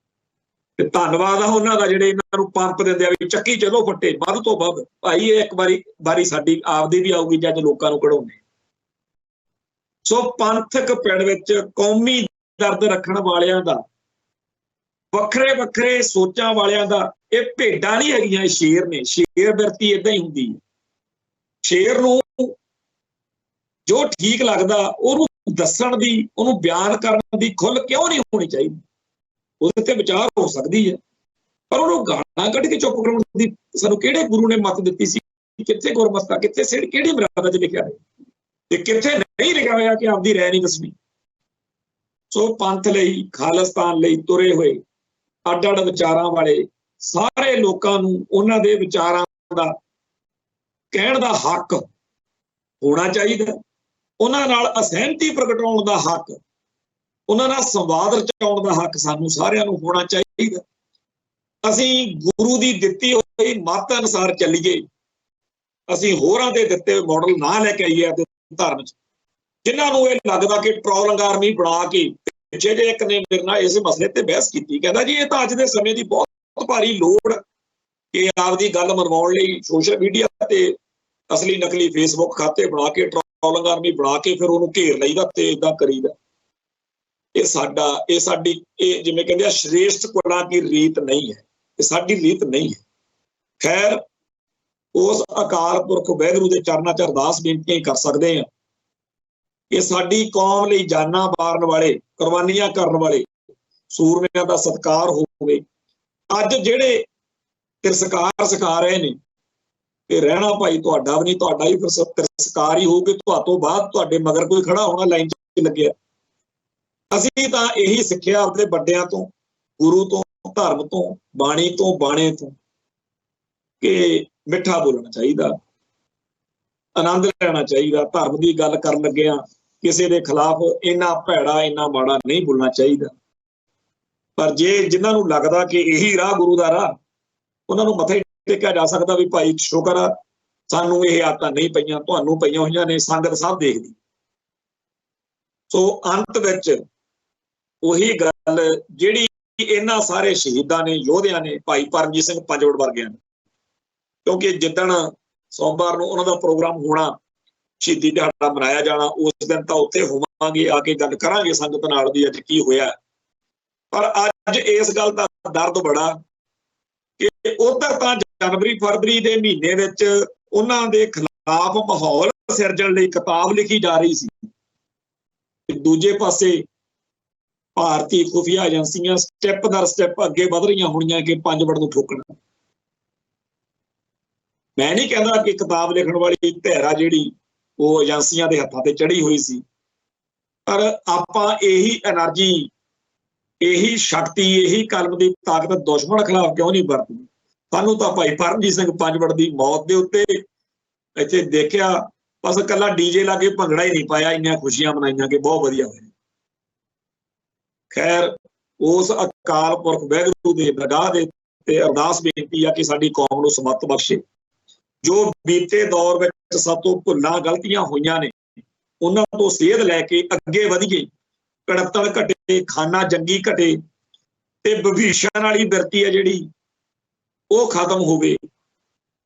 ਤੇ ਧੰਨਵਾਦ ਆ ਉਹਨਾਂ ਦਾ ਜਿਹੜੇ ਇਹਨਾਂ ਨੂੰ ਪੰਪ ਦਿੰਦੇ ਆ ਵੀ ਚੱਕੀ ਚਲੋ ਫੱਟੇ, ਵੱਧ ਤੋਂ ਵੱਧ। ਭਾਈ ਇਹ ਇੱਕ ਵਾਰੀ ਸਾਡੀ ਆਪਦੀ ਵੀ ਆਊਗੀ ਜਦ ਲੋਕਾਂ ਨੂੰ ਕਢਾਉਂਦੇ। ਸੋ ਪੰਥਕ ਪਿੰਡ ਵਿੱਚ ਕੌਮੀ ਦਰਦ ਰੱਖਣ ਵਾਲਿਆਂ ਦਾ, ਵੱਖਰੇ ਵੱਖਰੇ ਸੋਚਾਂ ਵਾਲਿਆਂ ਦਾ, ਇਹ ਭੇਡਾਂ ਨਹੀਂ ਹੈਗੀਆਂ, ਇਹ ਸ਼ੇਰ ਨੇ। ਸ਼ੇਰ ਬਿਰਤੀ ਏਦਾਂ ਹੀ ਹੁੰਦੀ ਹੈ। ਸ਼ੇਰ ਨੂੰ ਜੋ ਠੀਕ ਲੱਗਦਾ ਉਹਨੂੰ ਦੱਸਣ ਦੀ, ਉਹਨੂੰ ਬਿਆਨ ਕਰਨ ਦੀ ਖੁੱਲ੍ਹ ਕਿਉਂ ਨਹੀਂ ਹੋਣੀ ਚਾਹੀਦੀ? ਉਹਦੇ ਤੇ ਵਿਚਾਰ ਹੋ ਸਕਦੀ ਹੈ, ਪਰ ਉਹਨੂੰ ਗਾਲਾਂ ਕੱਢ ਕੇ ਚੁੱਪ ਕਰਾਉਣ ਦੀ ਸਾਨੂੰ ਕਿਹੜੇ ਗੁਰੂ ਨੇ ਮੱਤ ਦਿੱਤੀ ਸੀ? ਕਿੱਥੇ ਗੁਰਮਤਿ, ਕਿੱਥੇ ਸਿਰ, ਕਿਹੜੀ ਮਰਿਆਦਾ 'ਚ ਲਿਖਿਆ ਹੈ ਤੇ ਕਿੱਥੇ ਨਹੀਂ ਲਿਖਿਆ ਹੋਇਆ ਕਿ ਆਪਦੀ ਰਾਏ ਨਹੀਂ ਦੱਸਣੀ? ਸੋ ਪੰਥ ਲਈ, ਖਾਲਿਸਤਾਨ ਲਈ ਤੁਰੇ ਹੋਏ ਅੱਡ ਅੱਡ ਵਿਚਾਰਾਂ ਵਾਲੇ ਸਾਰੇ ਲੋਕਾਂ ਨੂੰ ਉਹਨਾਂ ਦੇ ਵਿਚਾਰਾਂ ਦਾ ਕਹਿਣ ਦਾ ਹੱਕ ਹੋਣਾ ਚਾਹੀਦਾ। ਉਹਨਾਂ ਨਾਲ ਅਸਹਿਮਤੀ ਪ੍ਰਗਟਾਉਣ ਦਾ ਹੱਕ, ਉਹਨਾਂ ਨਾਲ ਸੰਵਾਦ ਰਚਾਉਣ ਦਾ ਹੱਕ ਸਾਨੂੰ ਸਾਰਿਆਂ ਨੂੰ ਹੋਣਾ ਚਾਹੀਦਾ। ਅਸੀਂ ਗੁਰੂ ਦੀ ਦਿੱਤੀ ਹੋਈ ਮੱਤ ਅਨੁਸਾਰ ਚੱਲੀਏ, ਅਸੀਂ ਹੋਰਾਂ ਦੇ ਦਿੱਤੇ ਮਾਡਲ ਨਾ ਲੈ ਕੇ ਆਈਏ ਅਤੇ ਧਰਮ 'ਚ। ਜਿਨ੍ਹਾਂ ਨੂੰ ਇਹ ਲੱਗਦਾ ਕਿ ਟ੍ਰੋਲਿੰਗ ਆਰਮੀ ਬਣਾ ਕੇ, ਪਿੱਛੇ ਜੇ ਇੱਕ ਨੇ ਮੇਰੇ ਨਾਲ ਇਸ ਮਸਲੇ ਤੇ ਬਹਿਸ ਕੀਤੀ, ਕਹਿੰਦਾ ਜੀ ਇਹ ਤਾਂ ਅੱਜ ਦੇ ਸਮੇਂ ਦੀ ਬਹੁਤ ਭਾਰੀ ਲੋੜ ਕਿ ਆਪਦੀ ਗੱਲ ਮਨਵਾਉਣ ਲਈ ਸੋਸ਼ਲ ਮੀਡੀਆ ਤੇ ਅਸਲੀ ਨਕਲੀ ਫੇਸਬੁੱਕ ਖਾਤੇ ਬਣਾ ਕੇ, ਟ੍ਰੋਲਿੰਗ ਆਰਮੀ ਬਣਾ ਕੇ ਫਿਰ ਉਹਨੂੰ ਘੇਰ ਲਈਦਾ ਤੇ ਏਦਾਂ ਕਰੀਦਾ। ਇਹ ਸਾਡੀ ਜਿਵੇਂ ਕਹਿੰਦੇ ਆ ਸ਼੍ਰੇਸ਼ਠ ਕੁਲਾਂ ਦੀ ਰੀਤ ਨਹੀਂ ਹੈ, ਇਹ ਸਾਡੀ ਰੀਤ ਨਹੀਂ ਹੈ। ਖੈਰ, ਉਸ ਅਕਾਲ ਪੁਰਖ ਵਾਹਿਗੁਰੂ ਦੇ ਚਰਨਾਂ 'ਚ ਅਰਦਾਸ ਬੇਨਤੀਆਂ ਹੀ ਕਰ ਸਕਦੇ ਹਾਂ ਕਿ ਸਾਡੀ ਕੌਮ ਲਈ ਜਾਨਾਂ ਵਾਰਨ ਵਾਲੇ, ਕੁਰਬਾਨੀਆਂ ਕਰਨ ਵਾਲੇ ਸੂਰਮਿਆਂ ਦਾ ਸਤਿਕਾਰ ਹੋਵੇ। ਅੱਜ ਜਿਹੜੇ ਤਿਰਸਕਾਰ ਸਿਖਾ ਰਹੇ ਨੇ ਕਿ ਰਹਿਣਾ ਭਾਈ ਤੁਹਾਡਾ ਵੀ ਨਹੀਂ, ਤੁਹਾਡਾ ਹੀ ਫਿਰ ਤਿਰਸਕਾਰ ਹੀ ਹੋਊਗੀ, ਤੁਹਾਤੋਂ ਬਾਅਦ ਤੁਹਾਡੇ ਮਗਰ ਕੋਈ ਖੜਾ ਹੋਣਾ ਲਾਈਨ 'ਚ ਲੱਗਿਆ। ਅਸੀਂ ਤਾਂ ਇਹੀ ਸਿੱਖਿਆ ਆਪਣੇ ਵੱਡਿਆਂ ਤੋਂ, ਗੁਰੂ ਤੋਂ, ਧਰਮ ਤੋਂ, ਬਾਣੀ ਤੋਂ, ਬਾਣੇ ਤੋਂ ਕਿ ਮਿੱਠਾ ਬੋਲਣਾ ਚਾਹੀਦਾ, ਆਨੰਦ ਲੈਣਾ ਚਾਹੀਦਾ। ਧਰਮ ਦੀ ਗੱਲ ਕਰਨ ਲੱਗਿਆ ਕਿਸੇ ਦੇ ਖਿਲਾਫ ਇੰਨਾ ਭੈੜਾ, ਇੰਨਾ ਮਾੜਾ ਨਹੀਂ ਬੋਲਣਾ ਚਾਹੀਦਾ। ਪਰ ਜੇ ਜਿਨ੍ਹਾਂ ਨੂੰ ਲੱਗਦਾ ਕਿ ਇਹੀ ਰਾਹ ਗੁਰੂ ਦਾ ਰਾਹ, ਉਹਨਾਂ ਨੂੰ ਮੱਥੇ ਟੇਕਿਆ ਜਾ ਸਕਦਾ ਵੀ ਭਾਈ ਸ਼ੁਕਰ ਆ ਸਾਨੂੰ ਇਹ ਆਦਤਾਂ ਨਹੀਂ ਪਈਆਂ, ਤੁਹਾਨੂੰ ਪਈਆਂ ਹੋਈਆਂ ਨੇ, ਸੰਗਤ ਸਭ ਦੇਖਦੀ। ਸੋ ਅੰਤ ਵਿੱਚ ਉਹੀ ਗੱਲ ਜਿਹੜੀ ਇਹਨਾਂ ਸਾਰੇ ਸ਼ਹੀਦਾਂ ਨੇ, ਯੋਧਿਆਂ ਨੇ, ਭਾਈ ਪਰਮਜੀਤ ਸਿੰਘ ਪੰਜਵੜ ਵਰਗਿਆਂ ਨੇ, ਕਿਉਂਕਿ ਜਿੱਦਣ ਸੋਮਵਾਰ ਨੂੰ ਉਹਨਾਂ ਦਾ ਪ੍ਰੋਗਰਾਮ ਹੋਣਾ, ਸ਼ਹੀਦੀ ਦਿਹਾੜਾ ਮਨਾਇਆ ਜਾਣਾ, ਉਸ ਦਿਨ ਤਾਂ ਉੱਥੇ ਹੋਵਾਂਗੇ, ਆ ਕੇ ਗੱਲ ਕਰਾਂਗੇ ਸੰਗਤ ਨਾਲ ਵੀ ਅੱਜ ਕੀ ਹੋਇਆ। ਪਰ ਅੱਜ ਇਸ ਗੱਲ ਦਾ ਦਰਦ ਬੜਾ ਕਿ ਉਧਰ ਤਾਂ ਜਨਵਰੀ ਫਰਵਰੀ ਦੇ ਮਹੀਨੇ ਵਿੱਚ ਉਹਨਾਂ ਦੇ ਖਿਲਾਫ ਮਾਹੌਲ ਸਿਰਜਣ ਲਈ ਕਿਤਾਬ ਲਿਖੀ ਜਾ ਰਹੀ ਸੀ, ਦੂਜੇ ਪਾਸੇ ਭਾਰਤੀ ਖੁਫੀਆ ਏਜੰਸੀਆਂ ਸਟੈਪ ਦਰ ਸਟੈਪ ਅੱਗੇ ਵਧ ਰਹੀਆਂ ਹੋਣੀਆਂ ਕਿ ਪੰਜਵੜ ਨੂੰ ਠੋਕਣਾ। ਮੈਂ ਨਹੀਂ ਕਹਿੰਦਾ ਕਿ ਕਿਤਾਬ ਲਿਖਣ ਵਾਲੀ ਧਿਰ ਆ ਜਿਹੜੀ ਉਹ ਏਜੰਸੀਆਂ ਦੇ ਹੱਥਾਂ ਤੇ ਚੜੀ ਹੋਈ ਸੀ, ਪਰ ਆਪਾਂ ਇਹੀ ਐਨਰਜੀ, ਇਹੀ ਸ਼ਕਤੀ, ਇਹੀ ਕਲਮ ਦੀ ਤਾਕਤ ਦੁਸ਼ਮਣ ਖਿਲਾਫ ਕਿਉਂ ਨਹੀਂ ਵਰਤਦੀ। ਸਾਨੂੰ ਤਾਂ ਭਾਈ ਪਰਮਜੀਤ ਸਿੰਘ ਪੰਜਵੜ ਦੀ ਮੌਤ ਦੇ ਉੱਤੇ ਇੱਥੇ ਦੇਖਿਆ, ਬਸ ਇਕੱਲਾ ਡੀਜੇ ਲਾ ਕੇ ਭੰਗੜਾ ਹੀ ਨਹੀਂ ਪਾਇਆ, ਇੰਨੀਆਂ ਖੁਸ਼ੀਆਂ ਮਨਾਈਆਂ ਕਿ ਬਹੁਤ ਵਧੀਆ ਹੋਇਆ। ਖੈਰ, ਉਸ ਅਕਾਲ ਪੁਰਖ ਵਾਹਿਗੁਰੂ ਦੇ ਦਰਗਾਹ ਦੇ ਤੇ ਅਰਦਾਸ ਬੇਨਤੀ ਆ ਕਿ ਸਾਡੀ ਕੌਮ ਨੂੰ ਸਮੱਤ ਬਖਸ਼ੇ। ਜੋ ਬੀਤੇ ਦੌਰ ਵਿੱਚ ਸਭ ਤੋਂ ਭੁੱਲਾਂ ਗਲਤੀਆਂ ਹੋਈਆਂ ਨੇ, ਉਹਨਾਂ ਤੋਂ ਸੇਧ ਲੈ ਕੇ ਅੱਗੇ ਵਧੀਏ, ਕੜੱਤਣ ਘਟੇ, ਖਾਨਾ ਜੰਗੀ ਘਟੇ ਤੇ ਵਿਭੀਸ਼ਣ ਵਾਲੀ ਬਿਰਤੀ ਹੈ ਜਿਹੜੀ ਉਹ ਖਤਮ ਹੋਵੇ।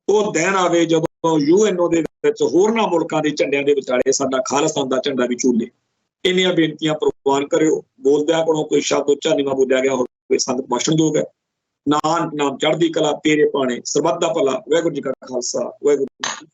ਉਹ ਦਿਨ ਆਵੇ ਜਦੋਂ UNO ਦੇ ਵਿੱਚ ਹੋਰਨਾਂ ਮੁਲਕਾਂ ਦੇ ਝੰਡਿਆਂ ਦੇ ਵਿਚਾਲੇ ਸਾਡਾ ਖਾਲਿਸਤਾਨ ਦਾ ਝੰਡਾ ਵੀ ਝੂਲੇ। ਇੰਨੀਆਂ ਬੇਨਤੀਆਂ ਪ੍ਰਵਾਨ ਕਰਿਓ। ਬੋਲਦਿਆਂ ਕੋਲੋਂ ਕੋਈ ਸ਼ਬਦ ਉੱਚਾ ਨੀਵਾਂ ਬੋਲਿਆ ਗਿਆ ਹੋਵੇ, ਸੰਗਤ ਬਖਸ਼ਣਯੋਗ ਹੈ। ਨਾਨਕ ਨਾਮ ਚੜ੍ਹਦੀ ਕਲਾ ਤੇਰੇ ਭਾਣੇ, ਸਰਬੱਤ ਦਾ ਭਲਾ। ਵਾਹਿਗੁਰੂ ਜੀ ਕਾ ਖਾਲਸਾ, ਵਾਹਿਗੁਰੂ ਜੀ ਕੀ ਫਤਿਹ।